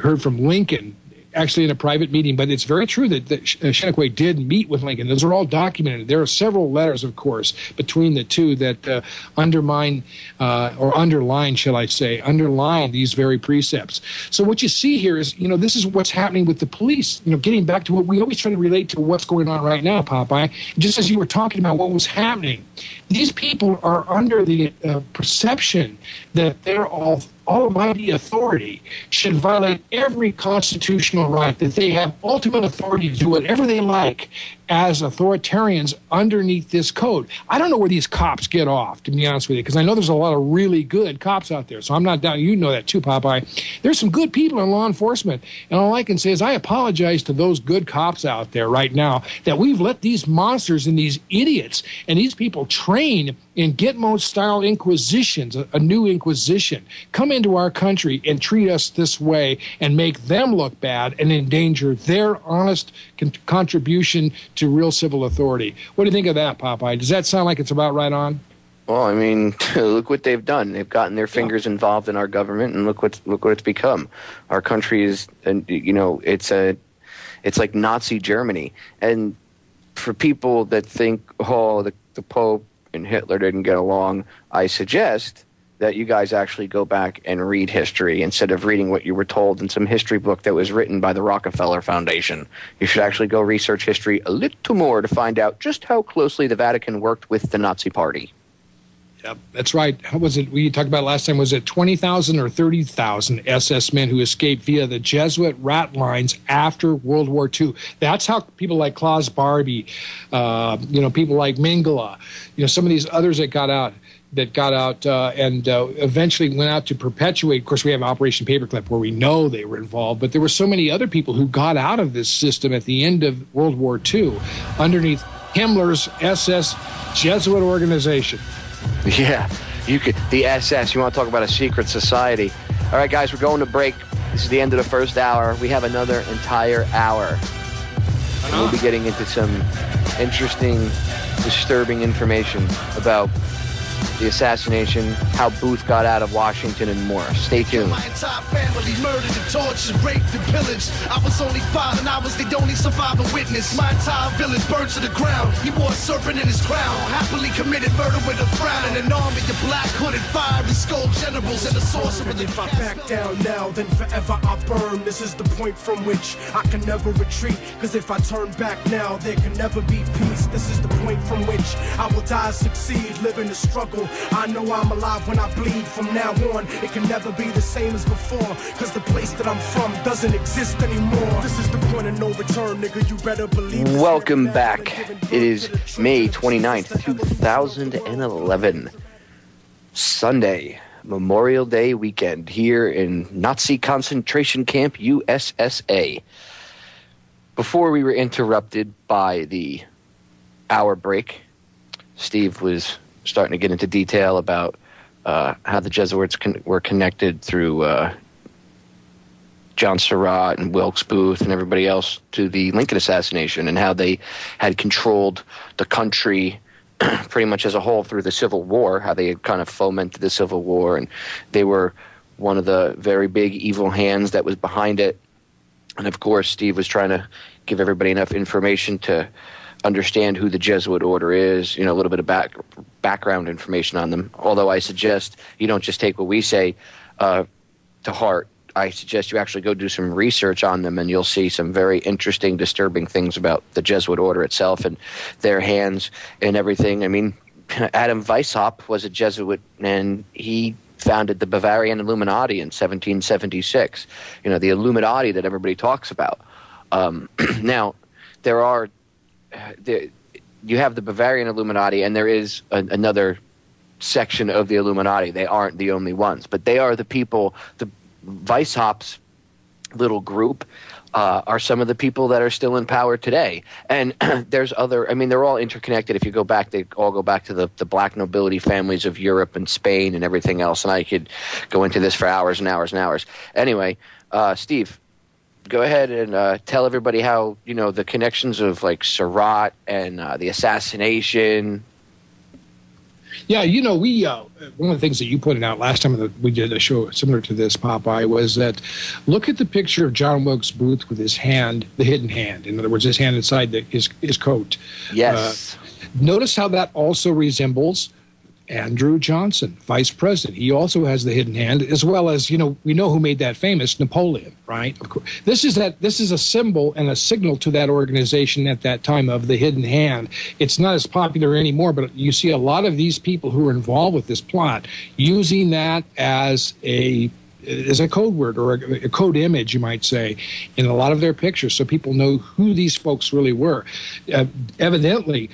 heard from Lincoln, actually in a private meeting. But it's very true that Cheniquet did meet with Lincoln. Those are all documented. There are several letters, of course, between the two that underline these very precepts. So what you see here is, this is what's happening with the police. Getting back to what we always try to relate to what's going on right now, Popeye. Just as you were talking about what was happening, these people are under the perception that they're all almighty authority, should violate every constitutional right, that they have ultimate authority to do whatever they like as authoritarians underneath this code. I don't know where these cops get off, to be honest with you, because I know there's a lot of really good cops out there, so I'm not down. You know that too, Popeye. There's some good people in law enforcement, and all I can say is I apologize to those good cops out there right now that we've let these monsters and these idiots and these people train in Gitmo-style inquisitions, a new inquisition, come into our country and treat us this way and make them look bad and endanger their honest contribution to real civil authority. What do you think of that, Popeye? Does that sound like it's about right on? Well, I mean, look what they've done. They've gotten their fingers involved in our government, and look what it's become. Our country is, it's like Nazi Germany. And for people that think, the Pope and Hitler didn't get along, I suggest that you guys actually go back and read history instead of reading what you were told in some history book that was written by the Rockefeller Foundation. You should actually go research history a little more to find out just how closely the Vatican worked with the Nazi Party. Yep, that's right. How was it? We talked about last time, was it 20,000 or 30,000 SS men who escaped via the Jesuit rat lines after World War II? That's how people like Klaus Barbie, people like Mengele, some of these others that got out and eventually went out to perpetuate. Of course, we have Operation Paperclip where we know they were involved, but there were so many other people who got out of this system at the end of World War II underneath Himmler's SS Jesuit organization. Yeah, the SS. You want to talk about a secret society. All right, guys, we're going to break. This is the end of the first hour. We have another entire hour. And we'll be getting into some interesting, disturbing information about the assassination, how Booth got out of Washington, and more. Stay tuned. My entire family murdered and tortured, raped and pillaged. I was only 5 and I was the only surviving witness. My entire village burned to the ground. He wore a serpent in his crown. Happily committed murder with a frown. And an army of black hooded fiery skull generals and a sorcerer. If I back down now, then forever I burn. This is the point from which I can never retreat. Cause if I turn back now, there can never be peace. This is the point from which I will die, succeed, live in the struggle. I know I'm alive when I bleed. From now on, it can never be the same as before. Cause the place that I'm from doesn't exist anymore. This is the point of no return, nigga. You better believe this. Welcome back. It is May 29th, 2011. Sunday, Memorial Day weekend here in Nazi concentration camp USSA. Before we were interrupted by the hour break, Steve was starting to get into detail about how the Jesuits were connected through John Surratt and Wilkes Booth and everybody else to the Lincoln assassination, and how they had controlled the country pretty much as a whole through the Civil War, how they had kind of fomented the Civil War, and they were one of the very big evil hands that was behind it. And of course, Steve was trying to give everybody enough information to understand who the Jesuit order is, a little bit of background information on them. Although I suggest you don't just take what we say to heart. I suggest you actually go do some research on them, and you'll see some very interesting, disturbing things about the Jesuit order itself and their hands and everything. I mean, Adam Weishaupt was a Jesuit, and he founded the Bavarian Illuminati in 1776. You know, the Illuminati that everybody talks about. Now, you have the Bavarian Illuminati, and there is another section of the Illuminati. They aren't the only ones, but they are the people. The Weishaupt's little group are some of the people that are still in power today. And there's other, I mean, they're all interconnected. If you go back, they all go back to the black nobility families of Europe and Spain and everything else. And I could go into this for hours and hours and hours. Anyway, Steve, go ahead and tell everybody how, you know, the connections of like Surratt and the assassination. Yeah, you know, we one of the things that you pointed out last time that we did a show similar to this, Popeye, was that look at the picture of John Wilkes Booth with his hand, the hidden hand. In other words, his hand inside his coat. Yes. Notice how that also resembles Andrew Johnson, vice president. He also has the hidden hand, as well as, you know, we know who made that famous, Napoleon, right? Of course. This is a symbol and a signal to that organization at that time of the hidden hand. It's not as popular anymore, but you see a lot of these people who are involved with this plot using that as a code word or a code image, you might say, in a lot of their pictures, so people know who these folks really were. Evidently,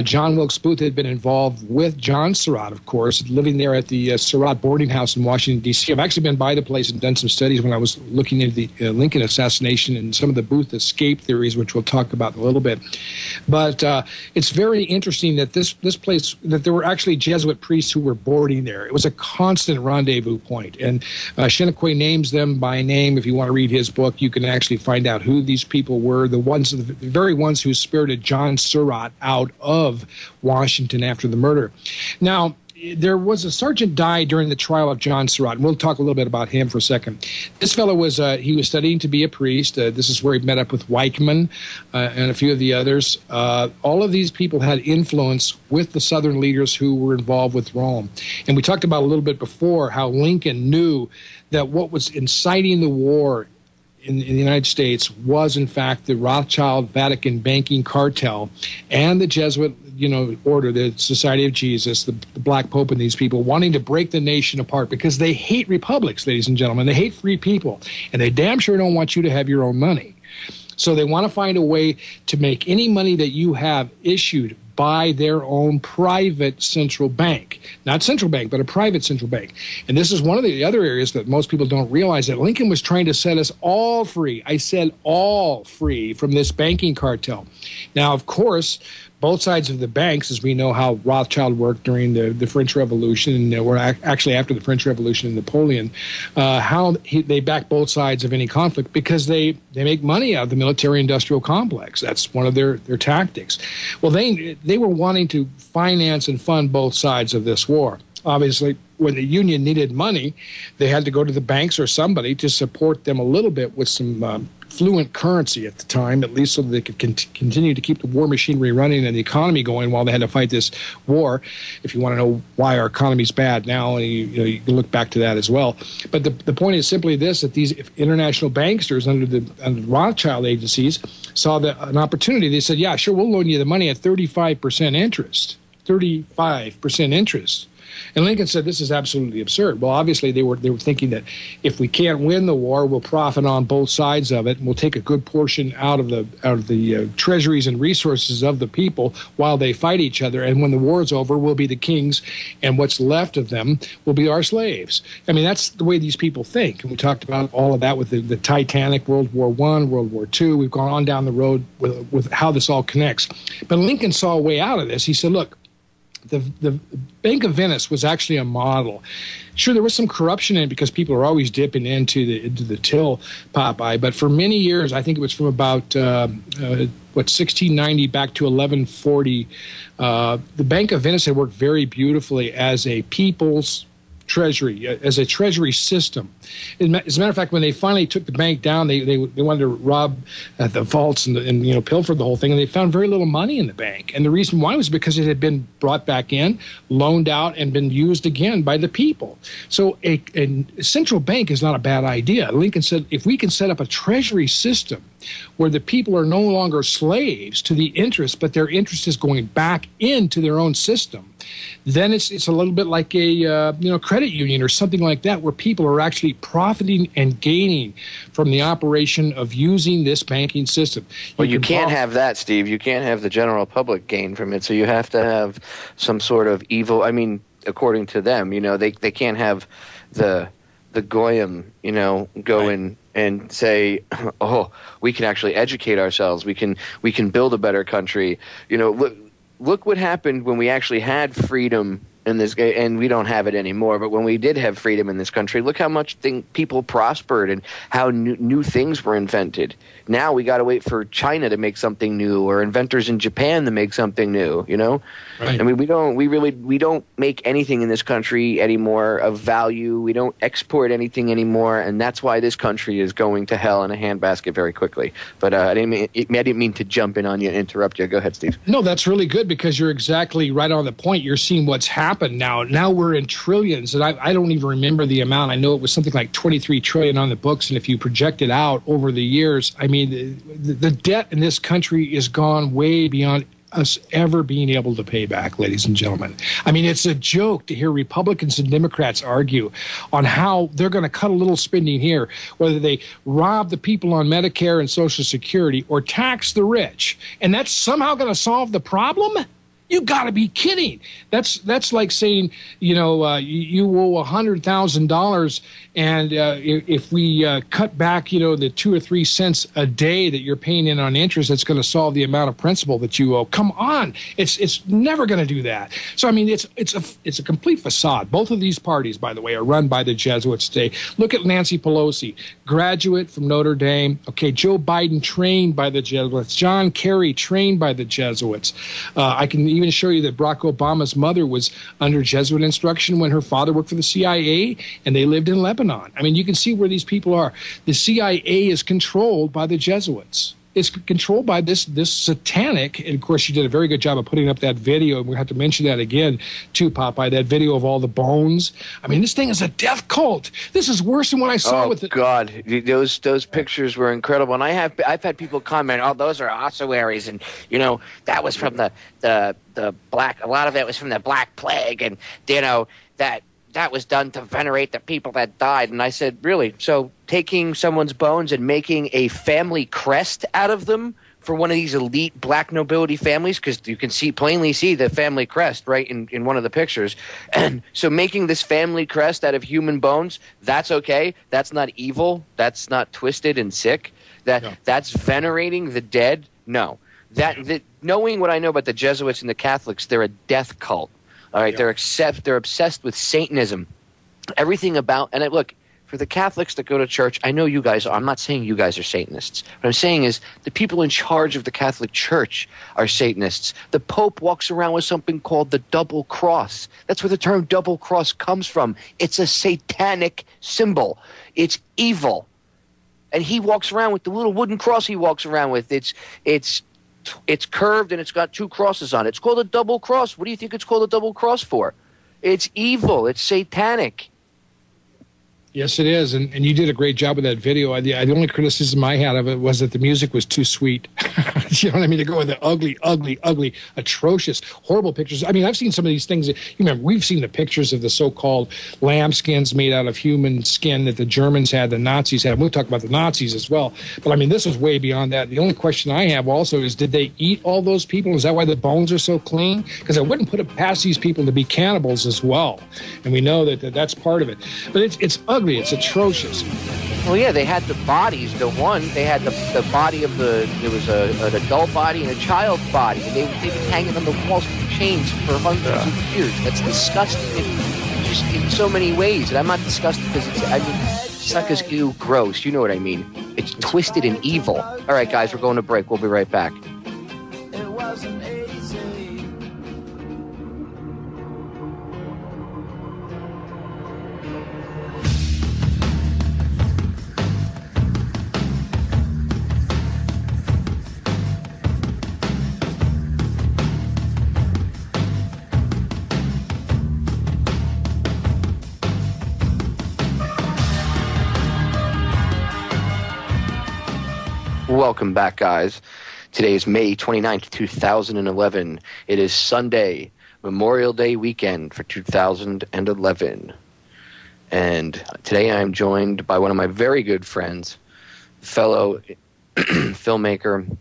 John Wilkes Booth had been involved with John Surratt, of course, living there at the Surratt boarding house in Washington, D.C. I've actually been by the place and done some studies when I was looking into the Lincoln assassination and some of the Booth escape theories, which we'll talk about in a little bit. But it's very interesting that this place, that there were actually Jesuit priests who were boarding there. It was a constant rendezvous point. And Cheniquet names them by name. If you want to read his book, you can actually find out who these people were, the very ones who spirited John Surratt out of Washington after the murder. Now, there was a sergeant died during the trial of John Surratt, and we'll talk a little bit about him for a second. This fellow was he was studying to be a priest. This is where he met up with Weichmann and a few of the others. All of these people had influence with the Southern leaders who were involved with Rome. And we talked about a little bit before how Lincoln knew that what was inciting the war in the United States was, in fact, the Rothschild Vatican banking cartel and the Jesuit, you know, order, the Society of Jesus, the Black Pope, and these people wanting to break the nation apart because they hate republics, ladies and gentlemen. They hate free people, and they damn sure don't want you to have your own money. So they want to find a way to make any money that you have issued by their own private central bank. Not central bank, but a private central bank. And this is one of the other areas that most people don't realize, that Lincoln was trying to set us all free. I said all free from this banking cartel. Now, of course, both sides of the banks, as we know how Rothschild worked during the French Revolution, and we're actually after the French Revolution and Napoleon, they back both sides of any conflict because they make money out of the military-industrial complex. That's one of their tactics. Well, they were wanting to finance and fund both sides of this war. Obviously, when the Union needed money, they had to go to the banks or somebody to support them a little bit with some fluent currency at the time, at least so that they could continue to keep the war machinery running and the economy going while they had to fight this war. If you want to know why our economy's bad now, and you can look back to that as well. But the point is simply this, that these international banksters under the Rothschild agencies saw an opportunity. They said, yeah, sure, we'll loan you the money at 35% interest. 35% interest. And Lincoln said, this is absolutely absurd. Well, obviously, they were thinking that if we can't win the war, we'll profit on both sides of it, and we'll take a good portion out of the treasuries and resources of the people while they fight each other. And when the war is over, we'll be the kings, and what's left of them will be our slaves. I mean, that's the way these people think. And we talked about all of that with the Titanic, World War I, World War II. We've gone on down the road with how this all connects. But Lincoln saw a way out of this. He said, look, the Bank of Venice was actually a model. Sure, there was some corruption in it because people are always dipping into the till, Popeye. But for many years, I think it was from about 1690 back to 1140, the Bank of Venice had worked very beautifully as a people's treasury, as a treasury system. As a matter of fact, when they finally took the bank down, they wanted to rob the vaults and pilfer the whole thing, and they found very little money in the bank. And the reason why was because it had been brought back in, loaned out, and been used again by the people. So a central bank is not a bad idea. Lincoln said, if we can set up a treasury system where the people are no longer slaves to the interest, but their interest is going back into their own system, then it's a little bit like a credit union or something like that, where people are actually profiting and gaining from the operation of using this banking system. Well, you can't have that, Steve. You can't have the general public gain from it. So you have to have some sort of evil. I mean, according to them, they can't have the goyim, go in and say, oh, we can actually educate ourselves. We can build a better country. Look what happened when we actually had freedom in this, and we don't have it anymore. But when we did have freedom in this country, look how much people prospered and how new things were invented. Now we got to wait for China to make something new, or inventors in Japan to make something new. Right. I mean, we don't make anything in this country anymore of value. We don't export anything anymore, and that's why this country is going to hell in a handbasket very quickly. But I didn't mean to jump in on you and interrupt you. Go ahead, Steve. No, that's really good, because you're exactly right on the point. You're seeing what's happened now. Now we're in trillions, and I don't even remember the amount. I know it was something like 23 trillion on the books, and if you project it out over the years, I mean, the debt in this country is gone way beyond us ever being able to pay back, ladies and gentlemen. I mean, it's a joke to hear Republicans and Democrats argue on how they're going to cut a little spending here, whether they rob the people on Medicare and Social Security or tax the rich, and that's somehow going to solve the problem. You got to be kidding. That's like saying, you owe $100,000, and if we cut back, the 2 or 3 cents a day that you're paying in on interest, that's going to solve the amount of principal that you owe. Come on, it's never going to do that. So I mean, it's a complete facade. Both of these parties, by the way, are run by the Jesuits today. Look at Nancy Pelosi, graduate from Notre Dame. Okay, Joe Biden, trained by the Jesuits. John Kerry, trained by the Jesuits. I can even show you that Barack Obama's mother was under Jesuit instruction when her father worked for the CIA, and they lived in Lebanon. I mean, you can see where these people are. The CIA is controlled by the Jesuits. It's controlled by this satanic, and of course you did a very good job of putting up that video, and we have to mention that again too, Popeye, that video of all the bones. I mean, this thing is a death cult. This is worse than what I saw with it. Oh, God. Those pictures were incredible. And I've had people comment, oh, those are ossuaries, and, that was from the black, a lot of it was from the Black Plague, and, that was done to venerate the people that died. And I said, really? So taking someone's bones and making a family crest out of them for one of these elite black nobility families, because you can plainly see the family crest right in one of the pictures. And so making this family crest out of human bones, that's okay. That's not evil. That's not twisted and sick. That's venerating the dead. No. Knowing what I know about the Jesuits and the Catholics, they're a death cult. All right, they're obsessed with Satanism. Everything about, and look, for the Catholics that go to church, I know you guys are. I'm not saying you guys are Satanists. What I'm saying is the people in charge of the Catholic Church are Satanists. The Pope walks around with something called the double cross. That's where the term double cross comes from. It's a satanic symbol. It's evil. And he walks around with the little wooden cross he walks around with. It's curved and it's got 2 crosses on it. It's called a double cross. What do you think it's called a double cross for? It's evil. It's satanic. Yes, it is, and you did a great job with that video. The only criticism I had of it was that the music was too sweet. You know what I mean? To go with the ugly, atrocious, horrible pictures. I mean, I've seen some of these things. You remember, we've seen the pictures of the so-called lambskins made out of human skin that the Germans had, the Nazis had. We'll talk about the Nazis as well. But, I mean, this was way beyond that. The only question I have also is, did they eat all those people? Is that why the bones are so clean? Because I wouldn't put it past these people to be cannibals as well. And we know that that's part of it. But it's ugly. It's atrocious. Well, yeah, they had the bodies. They had the body of there was an adult body and a child body. And they've been hanging on the walls with chains for hundreds of years. That's disgusting in so many ways. And I'm not disgusted because it's not because ew, gross. You know what I mean. It's twisted and evil. All right, guys, we're going to break. We'll be right back. It wasn't easy. Welcome back, guys. Today is May 29th, 2011. It is Sunday, Memorial Day weekend for 2011. And today I am joined by one of my very good friends, fellow filmmaker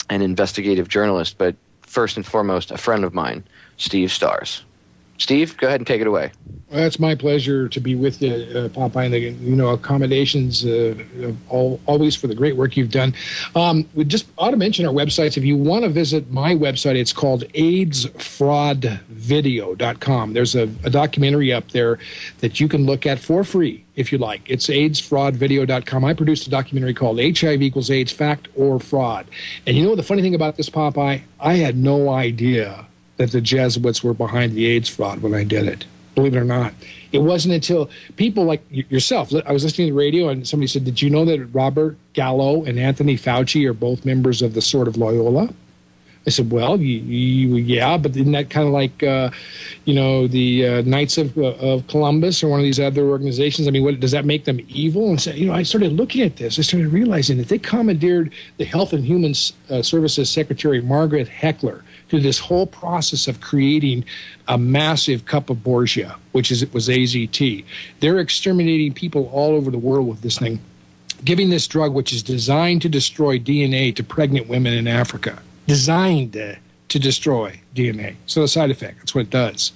and investigative journalist, but first and foremost, a friend of mine, Steve Stars. Steve, go ahead and take it away. Well, it's my pleasure to be with you, Popeye, and the accommodations always for the great work you've done. We just ought to mention our websites. If you want to visit my website, it's called AIDSFraudVideo.com. There's a documentary up there that you can look at for free if you like. It's AIDSFraudVideo.com. I produced a documentary called HIV equals AIDS, Fact or Fraud. And you know the funny thing about this, Popeye? I had no idea that the Jesuits were behind the AIDS fraud when I did it. Believe it or not. It wasn't until people like yourself, I was listening to the radio and somebody said, did you know that Robert Gallo and Anthony Fauci are both members of the Sword of Loyola? I said, well, yeah, but isn't that kind of like, the Knights of Columbus or one of these other organizations? I mean, what does that make them evil? And so, I started looking at this. I started realizing that they commandeered the Health and Human Services Secretary Margaret Heckler through this whole process of creating a massive cup of Borgia, was AZT. They're exterminating people all over the world with this thing, giving this drug which is designed to destroy DNA to pregnant women in Africa. Designed to destroy DNA. So the side effect, that's what it does.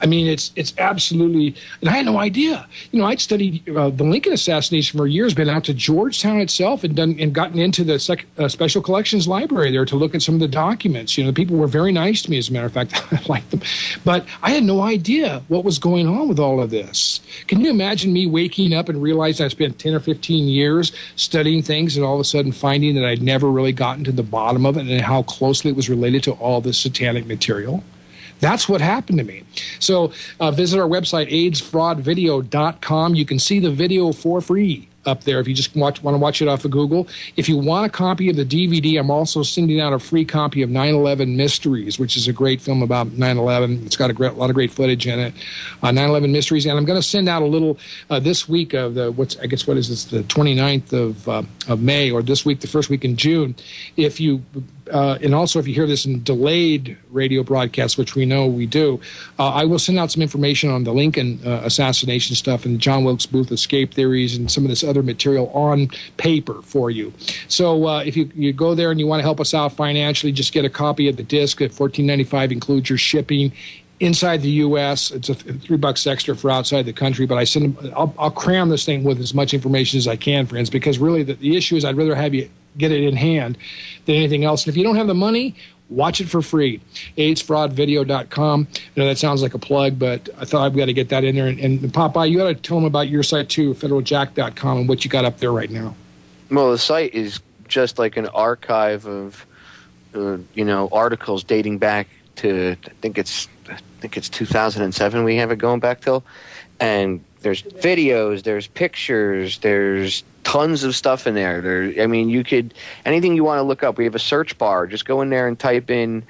I mean, it's absolutely, and I had no idea. I'd studied the Lincoln assassination for years, been out to Georgetown itself and gotten into the Special Collections Library there to look at some of the documents. The people were very nice to me, as a matter of fact. I liked them. But I had no idea what was going on with all of this. Can you imagine me waking up and realizing I spent 10 or 15 years studying things and all of a sudden finding that I'd never really gotten to the bottom of it and how closely it was related to all this satanic material? That's what happened to me. So visit our website, AIDSFraudVideo.com. You can see the video for free up there if you just want to watch it off of Google. If you want a copy of the DVD, I'm also sending out a free copy of 9/11 Mysteries, which is a great film about 9/11. It's got a lot of great footage in it. 9/11 Mysteries, and I'm going to send out a little this week of the the 29th of May, or this week, the first week in June. If you and also if you hear this in delayed radio broadcasts, which we know we do, I will send out some information on the Lincoln assassination stuff and John Wilkes Booth escape theories and some of this other material on paper for you. So if you go there and you want to help us out financially, just get a copy of the disc at $14.95, includes your shipping. Inside the U.S., it's $3 extra for outside the country, but I'll cram this thing with as much information as I can, friends, because really the issue is I'd rather have you get it in hand than anything else. And if you don't have the money, watch it for free. AIDSFraudVideo.com. I know that sounds like a plug, but I thought I've got to get that in there. And Popeye, you got to tell them about your site too, federaljack.com, and what you got up there right now. Well, the site is just like an archive of, articles dating back to, I think it's 2007 we have it going back till. And there's videos, there's pictures, there's tons of stuff in there. You could, anything you want to look up, we have a search bar. Just go in there and type in,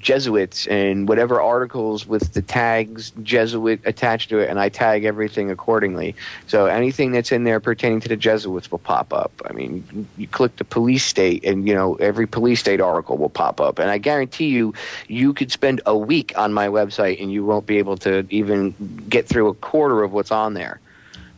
Jesuits and whatever articles with the tags Jesuit attached to it, and I tag everything accordingly. So anything that's in there pertaining to the Jesuits will pop up. I mean, you click the police state, and every police state article will pop up. And I guarantee you could spend a week on my website and you won't be able to even get through a quarter of what's on there.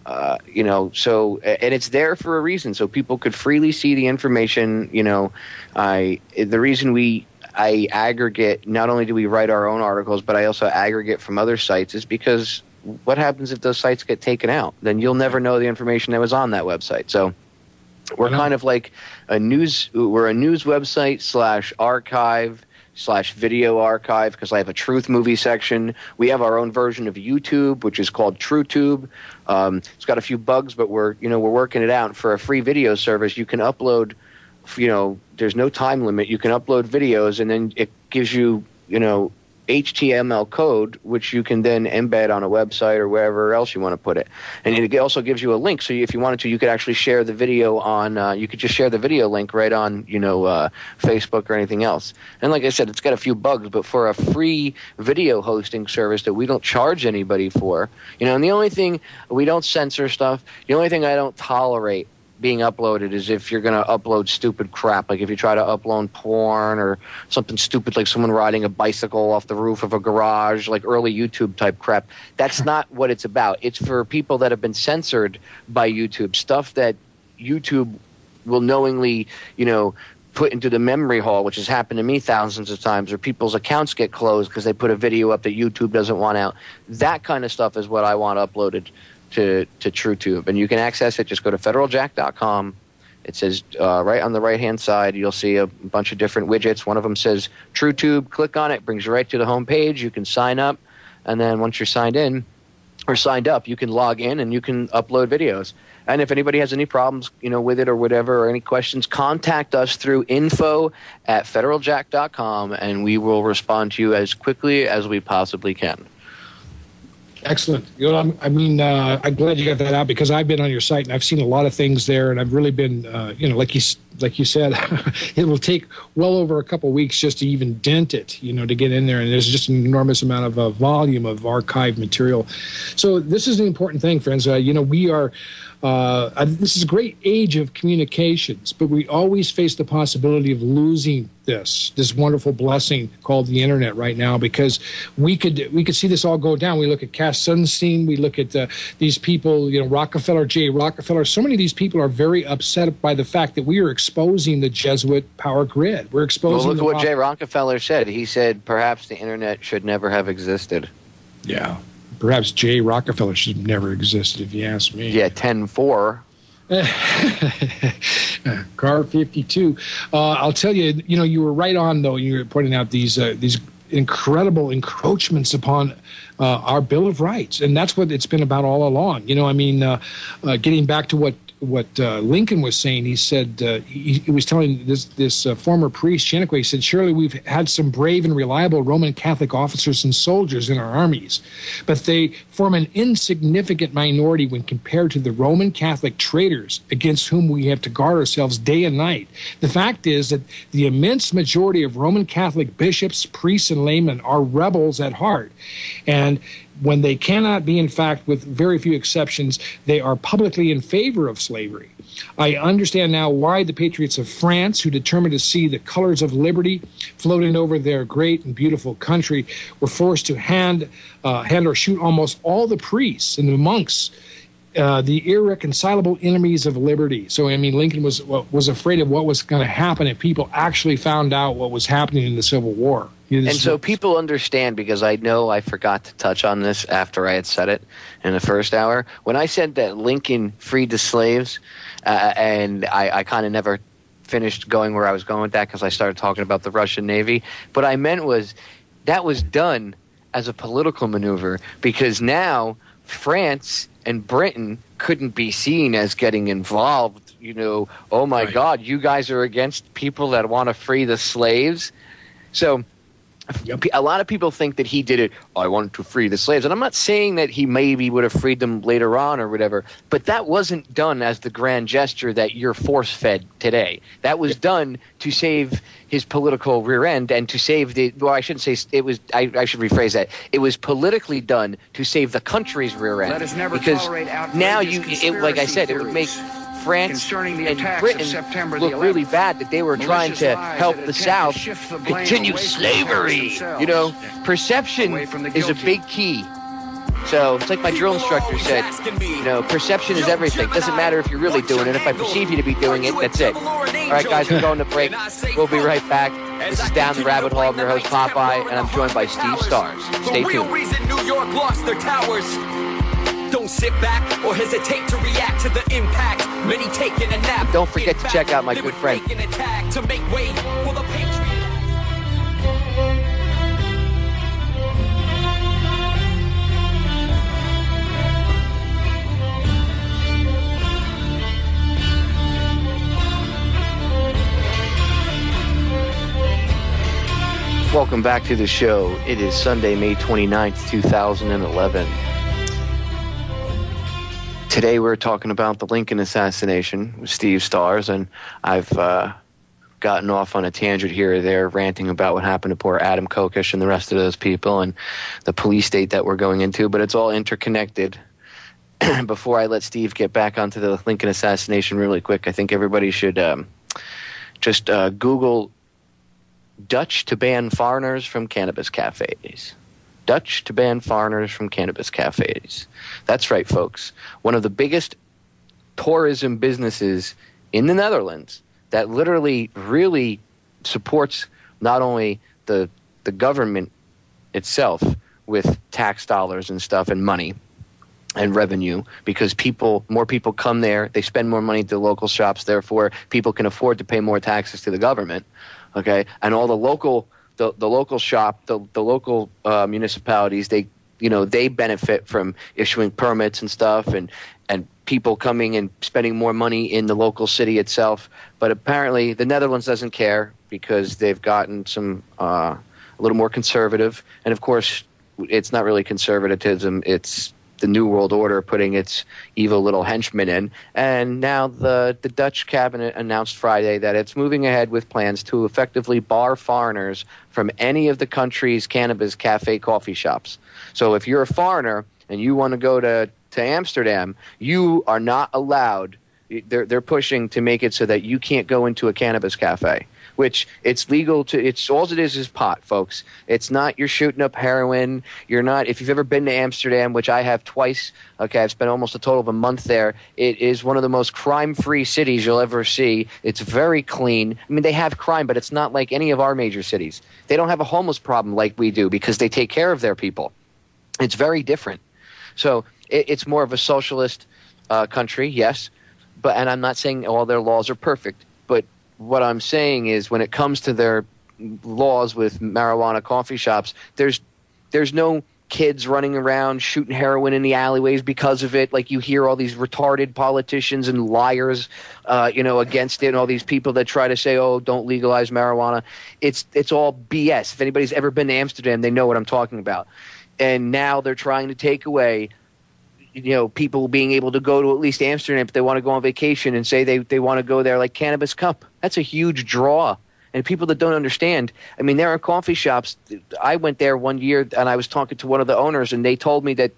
So, and it's there for a reason, so people could freely see the information. The reason I aggregate, not only do we write our own articles, but I also aggregate from other sites, is because what happens if those sites get taken out? Then you'll never know the information that was on that website. So we're kind of like we're a news website / archive / video archive, because I have a truth movie section. We have our own version of YouTube, which is called TrueTube. It's got a few bugs, but we're working it out. For a free video service, you can upload, there's no time limit. You can upload videos, and then it gives you, HTML code, which you can then embed on a website or wherever else you want to put it. And it also gives you a link, so if you wanted to, you could actually share the video on, you could just share the video link right on, Facebook or anything else. And like I said, it's got a few bugs, but for a free video hosting service that we don't charge anybody for, and the only thing, we don't censor stuff. The only thing I don't tolerate being uploaded is if you're going to upload stupid crap. Like if you try to upload porn or something stupid like someone riding a bicycle off the roof of a garage, like early YouTube type crap. That's not what it's about. It's for people that have been censored by YouTube, stuff that YouTube will knowingly, put into the memory hole, which has happened to me thousands of times, or people's accounts get closed because they put a video up that YouTube doesn't want out. That kind of stuff is what I want uploaded to TrueTube. And you can access it. Just go to federaljack.com. It says right on the right-hand side, you'll see a bunch of different widgets. One of them says TrueTube. Click on it. Brings you right to the home page. You can sign up. And then once you're signed in or signed up, you can log in and you can upload videos. And if anybody has any problems, with it or whatever, or any questions, contact us through info@federaljack.com, and we will respond to you as quickly as we possibly can. Excellent. I'm glad you got that out, because I've been on your site and I've seen a lot of things there, and I've really been, like you said, it will take well over a couple of weeks just to even dent it, to get in there, and there's just an enormous amount of volume of archived material. So this is an important thing, friends. We are. This is a great age of communications, but we always face the possibility of losing this wonderful blessing called the internet right now, because we could see this all go down. We look at Cass Sunstein, we look at these people, Rockefeller, Jay Rockefeller. So many of these people are very upset by the fact that we are exposing the Jesuit power grid. We're exposing. Well, look at what Jay Rockefeller said. He said perhaps the internet should never have existed. Yeah. Perhaps Jay Rockefeller should have never existed, if you ask me. Yeah, 10-4. Car 52. I'll tell you, you were right on, though. You were pointing out these incredible encroachments upon our Bill of Rights, and that's what it's been about all along. Getting back to what Lincoln was saying, he said he was telling this former priest, Chenique, he said, surely we've had some brave and reliable Roman Catholic officers and soldiers in our armies, but they form an insignificant minority when compared to the Roman Catholic traitors against whom we have to guard ourselves day and night. The fact is that the immense majority of Roman Catholic bishops, priests, and laymen are rebels at heart, and when they cannot be, in fact, with very few exceptions, they are publicly in favor of slavery. I understand now why the patriots of France, who determined to see the colors of liberty floating over their great and beautiful country, were forced to hand or shoot almost all the priests and the monks, the irreconcilable enemies of liberty. So, Lincoln was afraid of what was going to happen if people actually found out what was happening in the Civil War. And so people understand, because I know I forgot to touch on this after I had said it in the first hour. When I said that Lincoln freed the slaves, and I kind of never finished going where I was going with that because I started talking about the Russian Navy. What I meant was that was done as a political maneuver, because now France and Britain couldn't be seen as getting involved. Oh my Right. God, you guys are against people that want to free the slaves. So Yep. a lot of people think that he did it, I wanted to free the slaves. And I'm not saying that he maybe would have freed them later on or whatever, but that wasn't done as the grand gesture that you're force-fed today. That was done to save his political rear end and to save I shouldn't say it was, I should rephrase that. It was politically done to save the country's rear end. Let us never because tolerate now outrageous like I said, it would make France concerning the and attacks of Britain September the look really 11th. bad that they were trying Malicious to lies help that the attempt to South shift the blame continue away from the slavery. terrorists themselves. Perception Away from the is a guilty. big key. So it's like my drill instructor said, perception is everything. It doesn't matter if you're really doing it. If I perceive you to be doing it, that's it. All right, guys, we're going to break. We'll be right back. This is Down the Rabbit Hole. I'm your host, Popeye, and I'm joined by Steve Stars. Stay The real tuned. reason New York lost their towers. Don't sit back or hesitate to react to the impact. Many taking a nap. Don't forget to In check fact, out my they good would friend. fake an attack to make way for the Patriots. Welcome back to the show. It is Sunday, May 29th, 2011. Today we're talking about the Lincoln assassination with Steve Stars, and I've gotten off on a tangent here or there, ranting about what happened to poor Adam Kokesh and the rest of those people and the police state that we're going into, but it's all interconnected. before I let Steve get back onto the Lincoln assassination really quick, I think everybody should just Google Dutch to ban foreigners from cannabis cafes. Dutch to ban foreigners from cannabis cafes. That's right, folks. One of the biggest tourism businesses in the Netherlands that literally really supports not only the government itself with tax dollars and stuff and money and revenue, because more people come there, they spend more money at the local shops, therefore people can afford to pay more taxes to the government. Okay, and all the local municipalities, they benefit from issuing permits and stuff, and people coming and spending more money in the local city itself. But apparently the Netherlands doesn't care, because they've gotten some a little more conservative, and of course it's not really conservatism, it's the New World Order putting its evil little henchmen in. And now the Dutch cabinet announced Friday that it's moving ahead with plans to effectively bar foreigners from any of the country's cannabis cafe coffee shops. So if you're a foreigner and you want to go to Amsterdam, you are not allowed. They're pushing to make it so that you can't go into a cannabis cafe, which it's legal to. It's all it is pot, folks. It's not you're shooting up heroin. You're not. If you've ever been to Amsterdam, which I have twice, okay, I've spent almost a total of a month there. It is one of the most crime-free cities you'll ever see. It's very clean. I mean, they have crime, but it's not like any of our major cities. They don't have a homeless problem like we do, because they take care of their people. It's very different. So it's more of a socialist country, yes. And I'm not saying all their laws are perfect, but what I'm saying is when it comes to their laws with marijuana coffee shops, there's no kids running around shooting heroin in the alleyways because of it. Like you hear all these retarded politicians and liars, against it, and all these people that try to say, "Oh, don't legalize marijuana." It's all BS. If anybody's ever been to Amsterdam, they know what I'm talking about. And now they're trying to take away people being able to go to at least Amsterdam if they want to go on vacation and say they want to go there, like Cannabis Cup. That's a huge draw. And people that don't understand, I mean, there are coffee shops. I went there one year and I was talking to one of the owners, and they told me that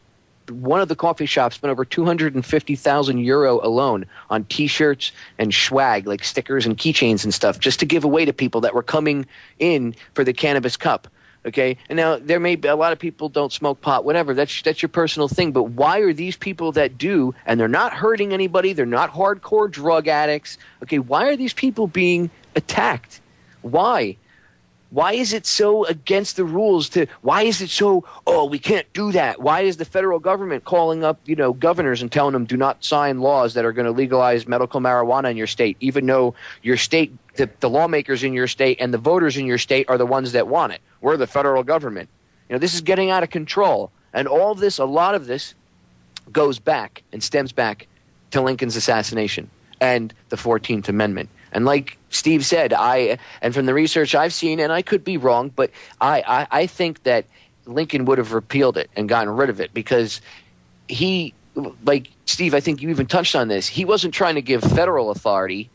one of the coffee shops spent over 250,000 euro alone on T-shirts and swag, like stickers and keychains and stuff, just to give away to people that were coming in for the Cannabis Cup. Okay, and now there may be a lot of people don't smoke pot, whatever. That's your personal thing. But why are these people that do, and they're not hurting anybody, they're not hardcore drug addicts? Okay, why are these people being attacked? Why? Why is it so against the rules? Why is it so? Oh, we can't do that. Why is the federal government calling up governors and telling them do not sign laws that are going to legalize medical marijuana in your state, even though your state, the lawmakers in your state and the voters in your state are the ones that want it? We're the federal government. This is getting out of control. And all this, a lot of this, goes back and stems back to Lincoln's assassination and the 14th Amendment. And like Steve said, and from the research I've seen, and I could be wrong, but I think that Lincoln would have repealed it and gotten rid of it, because he, like Steve, I think you even touched on this, he wasn't trying to give federal authority.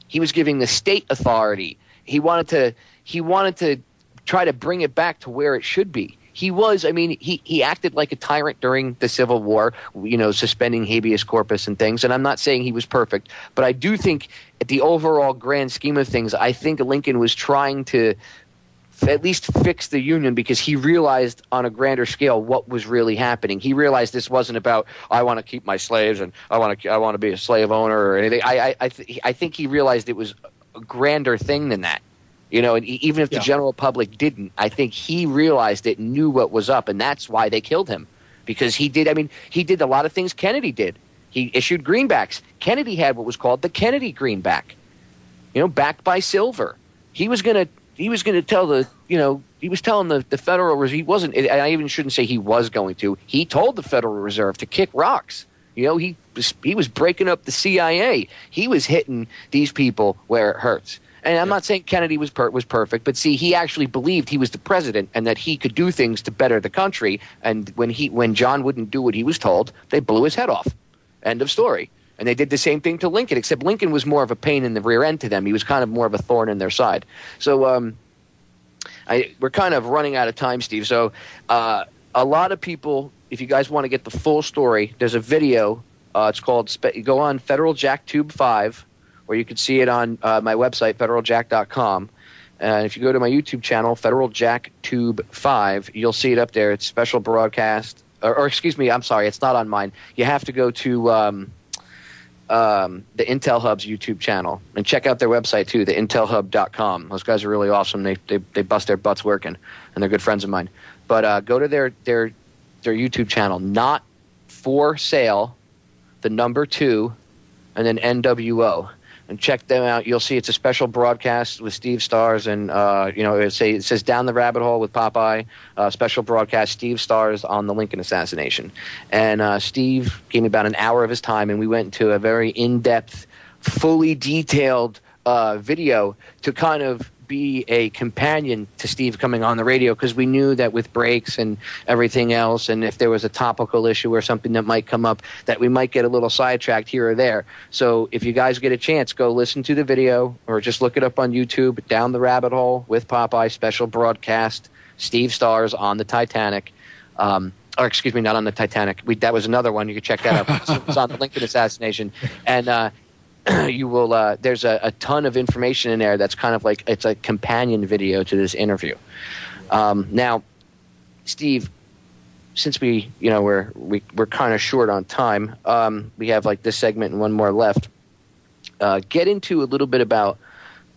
He was giving the state authority. He wanted to try to bring it back to where it should be. He acted like a tyrant during the Civil War, suspending habeas corpus and things. And I'm not saying he was perfect, but I do think at the overall grand scheme of things, I think Lincoln was trying to at least fix the Union, because he realized on a grander scale what was really happening. He realized this wasn't about, I want to keep my slaves and I want to be a slave owner or anything. I think he realized it was a grander thing than that. And even if the general public didn't, I think he realized it, knew what was up, and that's why they killed him. Because he did a lot of things Kennedy did. He issued greenbacks. Kennedy had what was called the Kennedy greenback, backed by silver. He was going to tell he was telling the Federal Reserve, he wasn't, I even shouldn't say he was going to, he told the Federal Reserve to kick rocks. He was breaking up the CIA. He was hitting these people where it hurts. And I'm not saying Kennedy was perfect, but see, he actually believed he was the president and that he could do things to better the country. And when John wouldn't do what he was told, they blew his head off. End of story. And they did the same thing to Lincoln, except Lincoln was more of a pain in the rear end to them. He was kind of more of a thorn in their side. So we're kind of running out of time, Steve. So a lot of people, if you guys want to get the full story, there's a video. It's called, go on Federal Jack Tube 5, or you can see it on my website, federaljack.com. And if you go to my YouTube channel, Federal Jack Tube 5, you'll see it up there. It's special broadcast. Or excuse me, I'm sorry, it's not on mine. You have to go to the Intel Hub's YouTube channel and check out their website too, the intelhub.com. Those guys are really awesome. They bust their butts working, and they're good friends of mine. But go to their YouTube channel, Not For Sale, the number 2, and then NWO, and check them out. You'll see it's a special broadcast with Steve Stars, and it says Down the Rabbit Hole with Popeye. Special broadcast, Steve Stars on the Lincoln assassination. And Steve gave me about an hour of his time, and we went into a very in-depth, fully detailed video to kind of be a companion to Steve coming on the radio, because we knew that with breaks and everything else, and if there was a topical issue or something that might come up, that we might get a little sidetracked here or there. So if you guys get a chance, go listen to the video or just look it up on YouTube, Down the Rabbit Hole with Popeye, special broadcast, Steve Stars on the Titanic. Or excuse me, not on the Titanic. That was another one. You can check that out. It's on the Lincoln assassination. And you will there's a ton of information in there that's kind of like it's a companion video to this interview. Now, Steve, since we're kind of short on time, we have like this segment and one more left. Get into a little bit about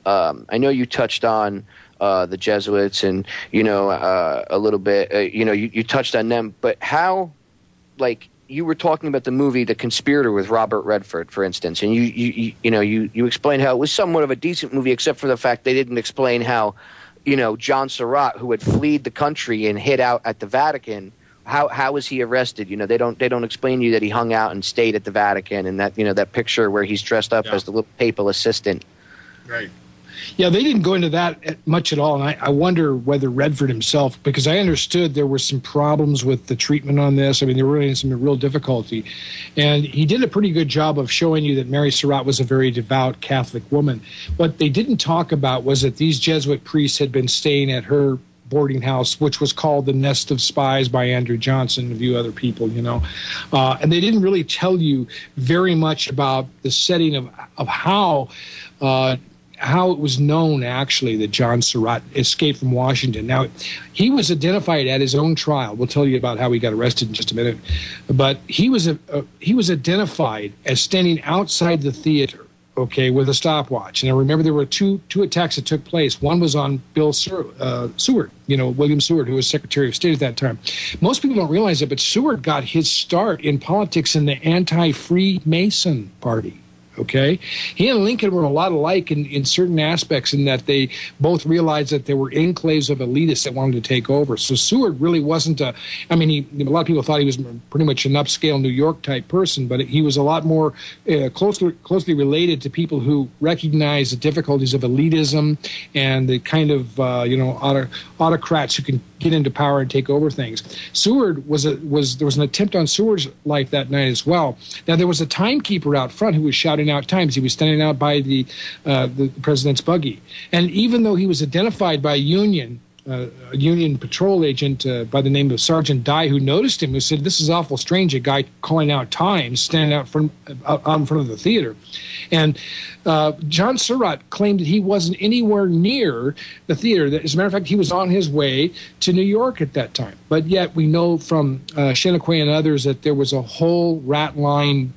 I know you touched on the Jesuits and a little bit you touched on them, but how, like, you were talking about the movie The Conspirator with Robert Redford, for instance, and you explained how it was somewhat of a decent movie, except for the fact they didn't explain how, John Surratt, who had fled the country and hid out at the Vatican, how was he arrested? They don't explain to you that he hung out and stayed at the Vatican, and that that picture where he's dressed up as the little papal assistant. Right. Yeah, they didn't go into that much at all, and I wonder whether Redford himself, because I understood there were some problems with the treatment on this. I mean, they were in some real difficulty, and he did a pretty good job of showing you that Mary Surratt was a very devout Catholic woman. What they didn't talk about was that these Jesuit priests had been staying at her boarding house, which was called the Nest of Spies by Andrew Johnson and a few other people, and they didn't really tell you very much about the setting of how it was known, actually, that John Surratt escaped from Washington. Now, he was identified at his own trial. We'll tell you about how he got arrested in just a minute. But he was identified as standing outside the theater, with a stopwatch. And I remember there were two attacks that took place. One was on Bill Seward, William Seward, who was Secretary of State at that time. Most people don't realize it, but Seward got his start in politics in the anti-Freemason Party. He and Lincoln were a lot alike in certain aspects, in that they both realized that there were enclaves of elitists that wanted to take over. So Seward really wasn't a lot of people thought he was pretty much an upscale New York type person, but he was a lot more closely related to people who recognized the difficulties of elitism and the kind of autocrats who can get into power and take over things. Seward there was an attempt on Seward's life that night as well. Now, there was a timekeeper out front who was shouting out times. He was standing out by the president's buggy, and even though he was identified by a Union patrol agent by the name of Sergeant Dye, who noticed him, who said, "This is awful strange, a guy calling out times, standing out in front of the theater." And John Surratt claimed that he wasn't anywhere near the theater. As a matter of fact, he was on his way to New York at that time. But yet we know from Chenequet and others that there was a whole rat line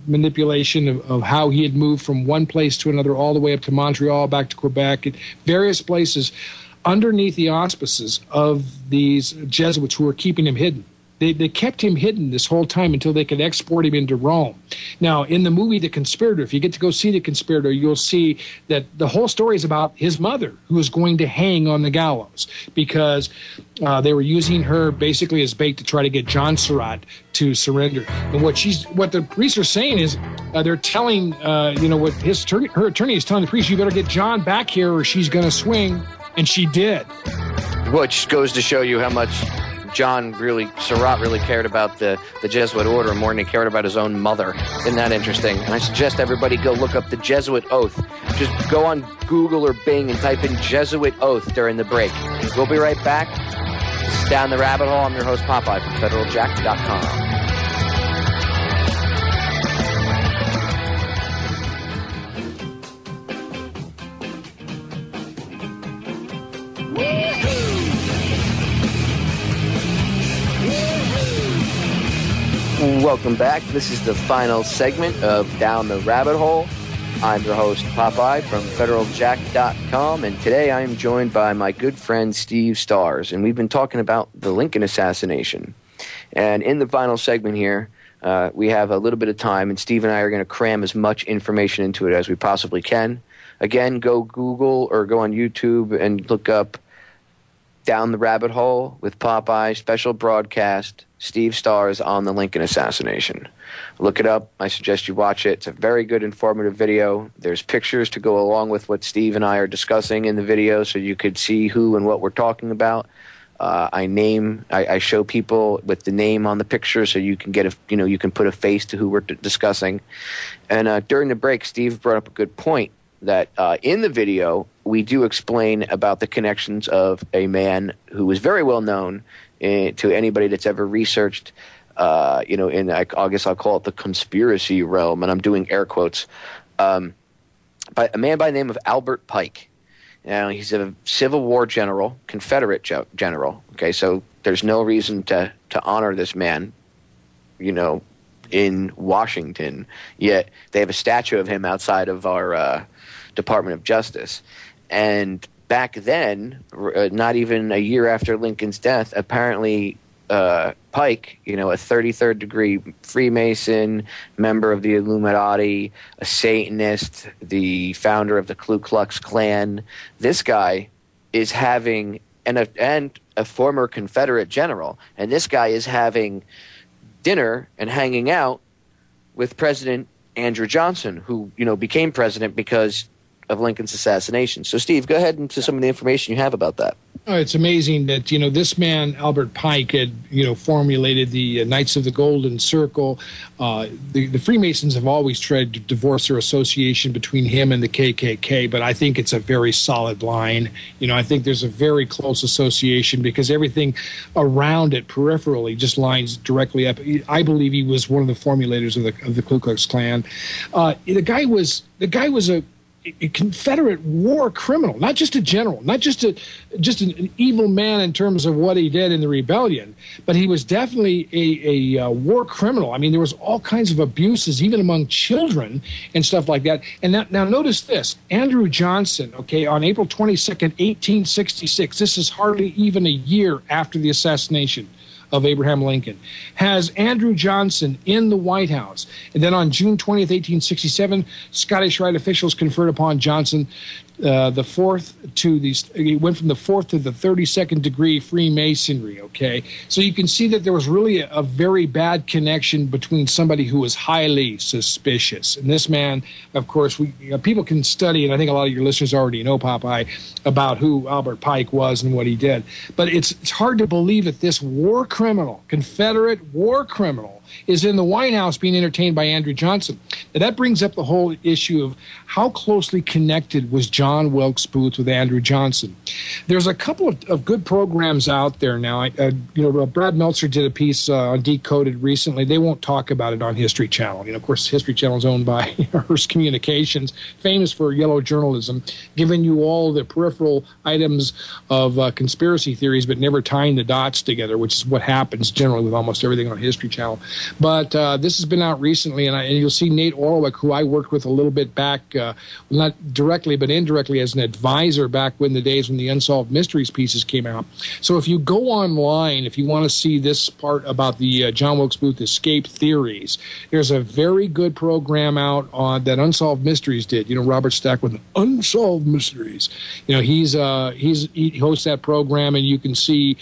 manipulation of how he had moved from one place to another, all the way up to Montreal, back to Quebec, at various places, underneath the auspices of these Jesuits who were keeping him hidden. They kept him hidden this whole time until they could export him into Rome. Now, in the movie The Conspirator, if you get to go see The Conspirator, you'll see that the whole story is about his mother, who was going to hang on the gallows, because they were using her basically as bait to try to get John Surratt to surrender. And what the priests are saying is, they're telling, what her attorney is telling the priest, "You better get John back here or she's going to swing," and she did. Which goes to show you how much Surratt really cared about the Jesuit order more than he cared about his own mother. Isn't that interesting? And I suggest everybody go look up the Jesuit Oath. Just go on Google or Bing and type in Jesuit Oath during the break. We'll be right back. Down the Rabbit Hole. I'm your host, Popeye, from FederalJack.com. Welcome back. This is the final segment of Down the Rabbit Hole. I'm your host, Popeye, from FederalJack.com, and today I am joined by my good friend Steve Stars, and we've been talking about the Lincoln assassination. And in the final segment here, we have a little bit of time, and Steve and I are going to cram as much information into it as we possibly can. Again, go Google or go on YouTube and look up Down the Rabbit Hole with Popeye, special broadcast, Steve Stars on the Lincoln assassination. Look it up. I suggest you watch it. It's a very good, informative video. There's pictures to go along with what Steve and I are discussing in the video, so you could see who and what we're talking about. I show people with the name on the picture, so you can get you can put a face to who we're discussing. And during the break, Steve brought up a good point that in the video we do explain about the connections of a man who was very well known to anybody that's ever researched, in I guess I'll call it the conspiracy realm, and I'm doing air quotes, by a man by the name of Albert Pike. Now, he's a Civil War general, Confederate general. Okay, so there's no reason to honor this man, in Washington. Yet they have a statue of him outside of our Department of Justice. And back then, not even a year after Lincoln's death, apparently Pike, a 33rd degree Freemason, member of the Illuminati, a Satanist, the founder of the Ku Klux Klan, this guy is having, and a former Confederate general, and this guy is having dinner and hanging out with President Andrew Johnson, who, became president because of Lincoln's assassination. So, Steve, go ahead into some of the information you have about that. It's amazing that, this man, Albert Pike, had, formulated the Knights of the Golden Circle. The Freemasons have always tried to divorce their association between him and the KKK, but I think it's a very solid line. I think there's a very close association because everything around it peripherally just lines directly up. I believe he was one of the formulators of the Ku Klux Klan. The guy was a Confederate war criminal, not just a general, not just an evil man in terms of what he did in the rebellion, but he was definitely a war criminal. I mean, there was all kinds of abuses, even among children and stuff like that. And now notice this, Andrew Johnson, on April 22nd, 1866, this is hardly even a year after the assassination of Abraham Lincoln, has Andrew Johnson in the White House. And then on June 20th, 1867, Scottish Rite officials conferred upon Johnson he went from the 4th to the 32nd degree Freemasonry, So you can see that there was really a very bad connection between somebody who was highly suspicious. And this man, of course, people can study, and I think a lot of your listeners already know, Popeye, about who Albert Pike was and what he did. But it's hard to believe that this war criminal, Confederate war criminal, is in the White House being entertained by Andrew Johnson. Now, that brings up the whole issue of how closely connected was John Wilkes Booth with Andrew Johnson. There's a couple of good programs out there now. Brad Meltzer did a piece on Decoded recently. They won't talk about it on History Channel. Of course, History Channel is owned by Hearst Communications, famous for yellow journalism, giving you all the peripheral items of conspiracy theories, but never tying the dots together, which is what happens generally with almost everything on History Channel. But this has been out recently, and you'll see Nate Orlick, who I worked with a little bit back, not directly but indirectly as an advisor back when the days when the Unsolved Mysteries pieces came out. So if you go online, if you want to see this part about the John Wilkes Booth escape theories, there's a very good program out on that Unsolved Mysteries did. Robert Stack with Unsolved Mysteries. He hosts that program, and you can see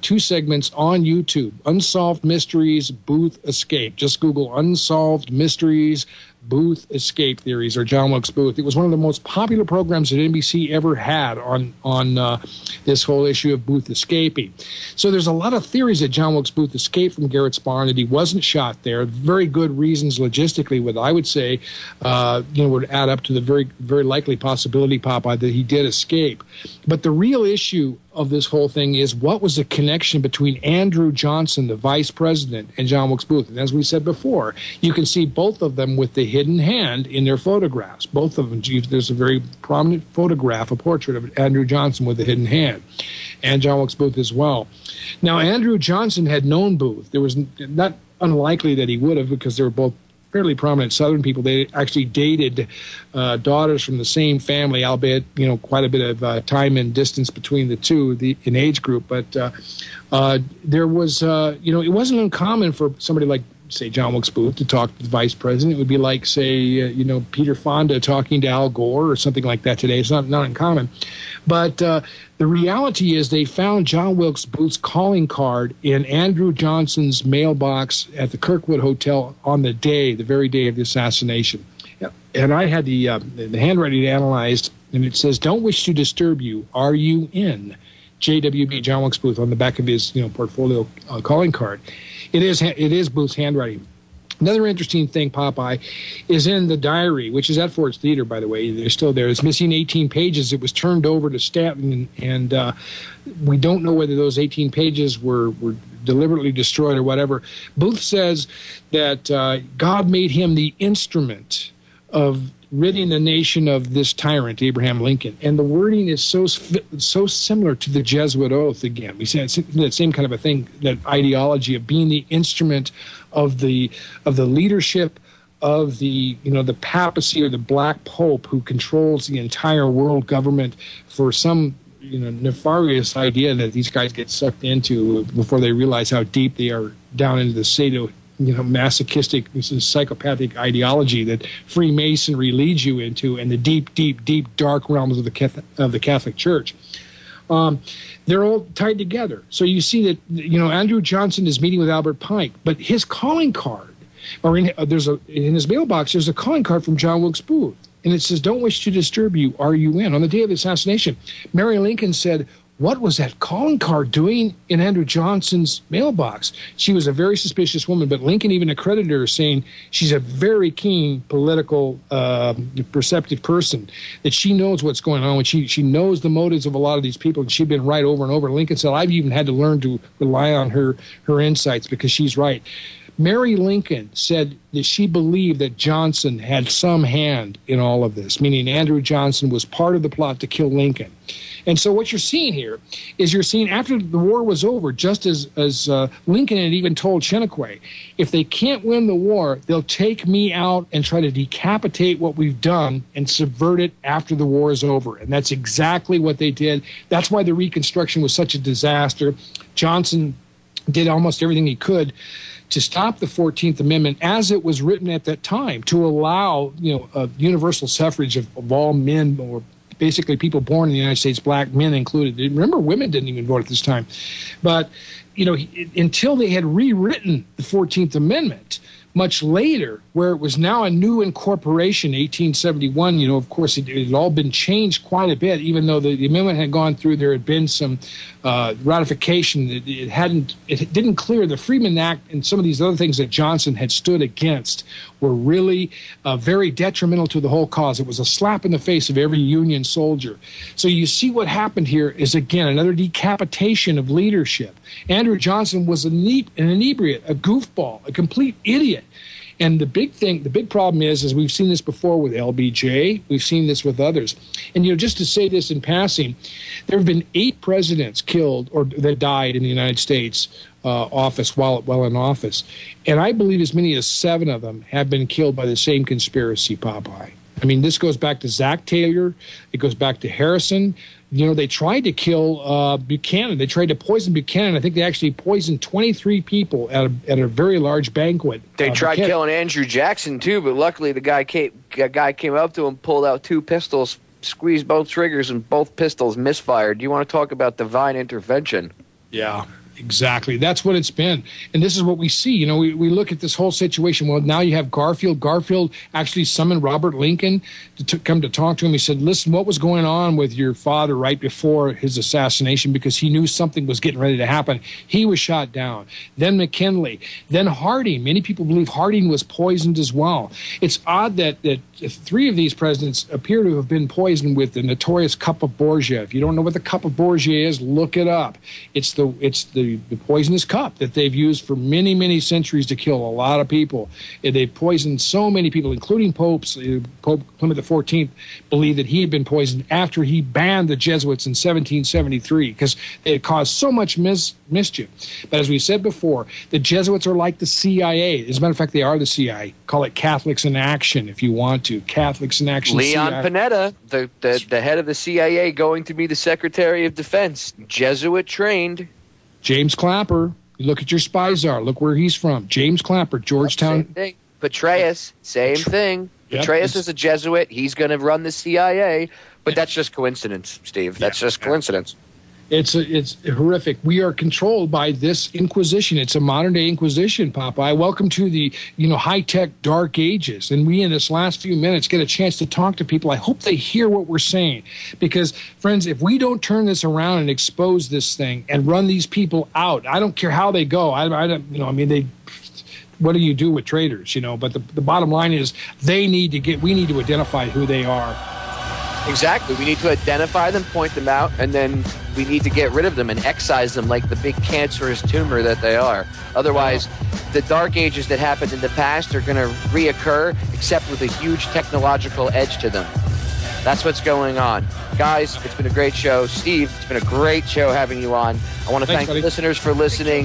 2 segments on YouTube. Unsolved Mysteries Booth Escape. Just Google Unsolved Mysteries Booth escape theories, or John Wilkes Booth. It was one of the most popular programs that NBC ever had on this whole issue of Booth escaping. So there's a lot of theories that John Wilkes Booth escaped from Garrett's barn, that he wasn't shot there. Very good reasons logistically, what I would say, would add up to the very, very likely possibility, Popeye, that he did escape. But the real issue of this whole thing is, what was the connection between Andrew Johnson, the vice president, and John Wilkes Booth? And as we said before, you can see both of them with the hidden hand in their photographs. Both of them. There's a very prominent photograph, a portrait of Andrew Johnson with the hidden hand, and John Wilkes Booth as well. Now, Andrew Johnson had known Booth. There was not unlikely that he would have, because they were both fairly prominent Southern people. They actually dated daughters from the same family, albeit quite a bit of time and distance between the two, in age group. But there was, it wasn't uncommon for somebody like, say, John Wilkes Booth to talk to the vice president. It would be like, say, Peter Fonda talking to Al Gore or something like that today. It's not uncommon. But the reality is, they found John Wilkes Booth's calling card in Andrew Johnson's mailbox at the Kirkwood Hotel on the very day of the assassination. And I had the handwriting analyzed, and it says, "Don't wish to disturb you. Are you in?" JWB, John Wilkes Booth, on the back of his portfolio calling card. It is Booth's handwriting. Another interesting thing, Popeye, is in the diary, which is at Ford's Theater, by the way. They're still there. It's missing 18 pages. It was turned over to Stanton, and we don't know whether those 18 pages were deliberately destroyed or whatever. Booth says that God made him the instrument of ridding the nation of this tyrant, Abraham Lincoln. And the wording is so similar to the Jesuit oath again. We say it's that same kind of a thing, that ideology of being the instrument of the leadership of the papacy, or the Black Pope, who controls the entire world government for some nefarious idea that these guys get sucked into before they realize how deep they are down into the masochistic, psychopathic ideology that Freemasonry leads you into, and the deep, deep, deep, dark realms of the Catholic Church. They're all tied together. So you see that Andrew Johnson is meeting with Albert Pike, but his calling card, or in his mailbox, there's a calling card from John Wilkes Booth, and it says, "Don't wish to disturb you. Are you in?" On the day of the assassination, Mary Lincoln said, "What was that calling card doing in Andrew Johnson's mailbox?" She was a very suspicious woman, but Lincoln even accredited her, saying she's a very keen political, perceptive person, that she knows what's going on. She knows the motives of a lot of these people, and she'd been right over and over. Lincoln said, "I've even had to learn to rely on her insights, because she's right." Mary Lincoln said that she believed that Johnson had some hand in all of this, meaning Andrew Johnson was part of the plot to kill Lincoln. And so what you're seeing here is, you're seeing after the war was over, just as Lincoln had even told Chennaquay, if they can't win the war, they'll take me out and try to decapitate what we've done and subvert it after the war is over. And that's exactly what they did. That's why the Reconstruction was such a disaster. Johnson did almost everything he could to stop the 14th Amendment as it was written at that time, to allow universal suffrage of all men, or basically people born in the United States, black men included. Remember, women didn't even vote at this time. But, until they had rewritten the 14th Amendment, much later, where it was now a new incorporation, 1871, of course, it had all been changed quite a bit. Even though the amendment had gone through, there had been some ratification. It didn't clear the Freeman Act, and some of these other things that Johnson had stood against were really very detrimental to the whole cause. It was a slap in the face of every Union soldier. So you see what happened here is, again, another decapitation of leadership. Andrew Johnson was an inebriate, a goofball, a complete idiot. And the big problem is we've seen this before with LBJ, we've seen this with others. And, just to say this in passing, there have been 8 presidents killed or that died in the United States office while in office. And I believe as many as 7 of them have been killed by the same conspiracy, Popeye. I mean, this goes back to Zach Taylor. It goes back to Harrison. They tried to kill Buchanan. They tried to poison Buchanan. I think they actually poisoned 23 people at a very large banquet. They tried killing Andrew Jackson, too, but luckily the guy came up to him, pulled out 2 pistols, squeezed both triggers, and both pistols misfired. Do you want to talk about divine intervention? Yeah. Exactly. That's what it's been. And this is what we see. You know, we look at this whole situation. Well, now you have Garfield. Garfield actually summoned Robert Lincoln to come to talk to him. He said, listen, what was going on with your father right before his assassination? Because he knew something was getting ready to happen. He was shot down. Then McKinley. Then Harding. Many people believe Harding was poisoned as well. It's odd that three of these presidents appear to have been poisoned with the notorious cup of Borgia. If you don't know what the cup of Borgia is, look it up. It's the poisonous cup that they've used for many, many centuries to kill a lot of people. They've poisoned so many people, including popes. Pope Clement XIV believed that he had been poisoned after he banned the Jesuits in 1773 because they had caused so much mischief. But as we said before, the Jesuits are like the CIA. As a matter of fact, they are the CIA. Call it Catholics in Action if you want to. Catholics in Action. Leon CIA. Panetta, the head of the CIA, going to be the Secretary of Defense, Jesuit trained. James Clapper, you look at your spy czar. Look where he's from. James Clapper, Georgetown. Same thing. Petraeus, same thing. Yep. Petraeus is a Jesuit. He's going to run the CIA. But that's just coincidence, Steve. That's just coincidence. It's horrific. We are controlled by this Inquisition. It's a modern-day Inquisition, Popeye. Welcome to the high-tech Dark Ages. And we, in this last few minutes, get a chance to talk to people. I hope they hear what we're saying. Because, friends, if we don't turn this around and expose this thing and run these people out, I don't care how they go. What do you do with traitors? But the bottom line is we need to identify who they are. Exactly. We need to identify them, point them out, and then we need to get rid of them and excise them like the big cancerous tumor that they are. Otherwise, the dark ages that happened in the past are going to reoccur, except with a huge technological edge to them. That's what's going on. Guys, it's been a great show. Steve, it's been a great show having you on. I want to thank listeners for listening.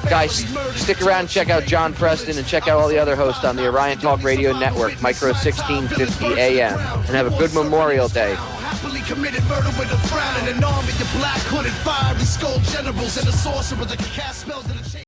Guys, stick around and check out John Preston and check out all the other hosts on the Orion Talk Radio Network, Micro 1650 AM. And have a good Memorial Day. Happily committed murder with a frown and an army of black hooded fiery skull generals and a sorcerer that can cast spells that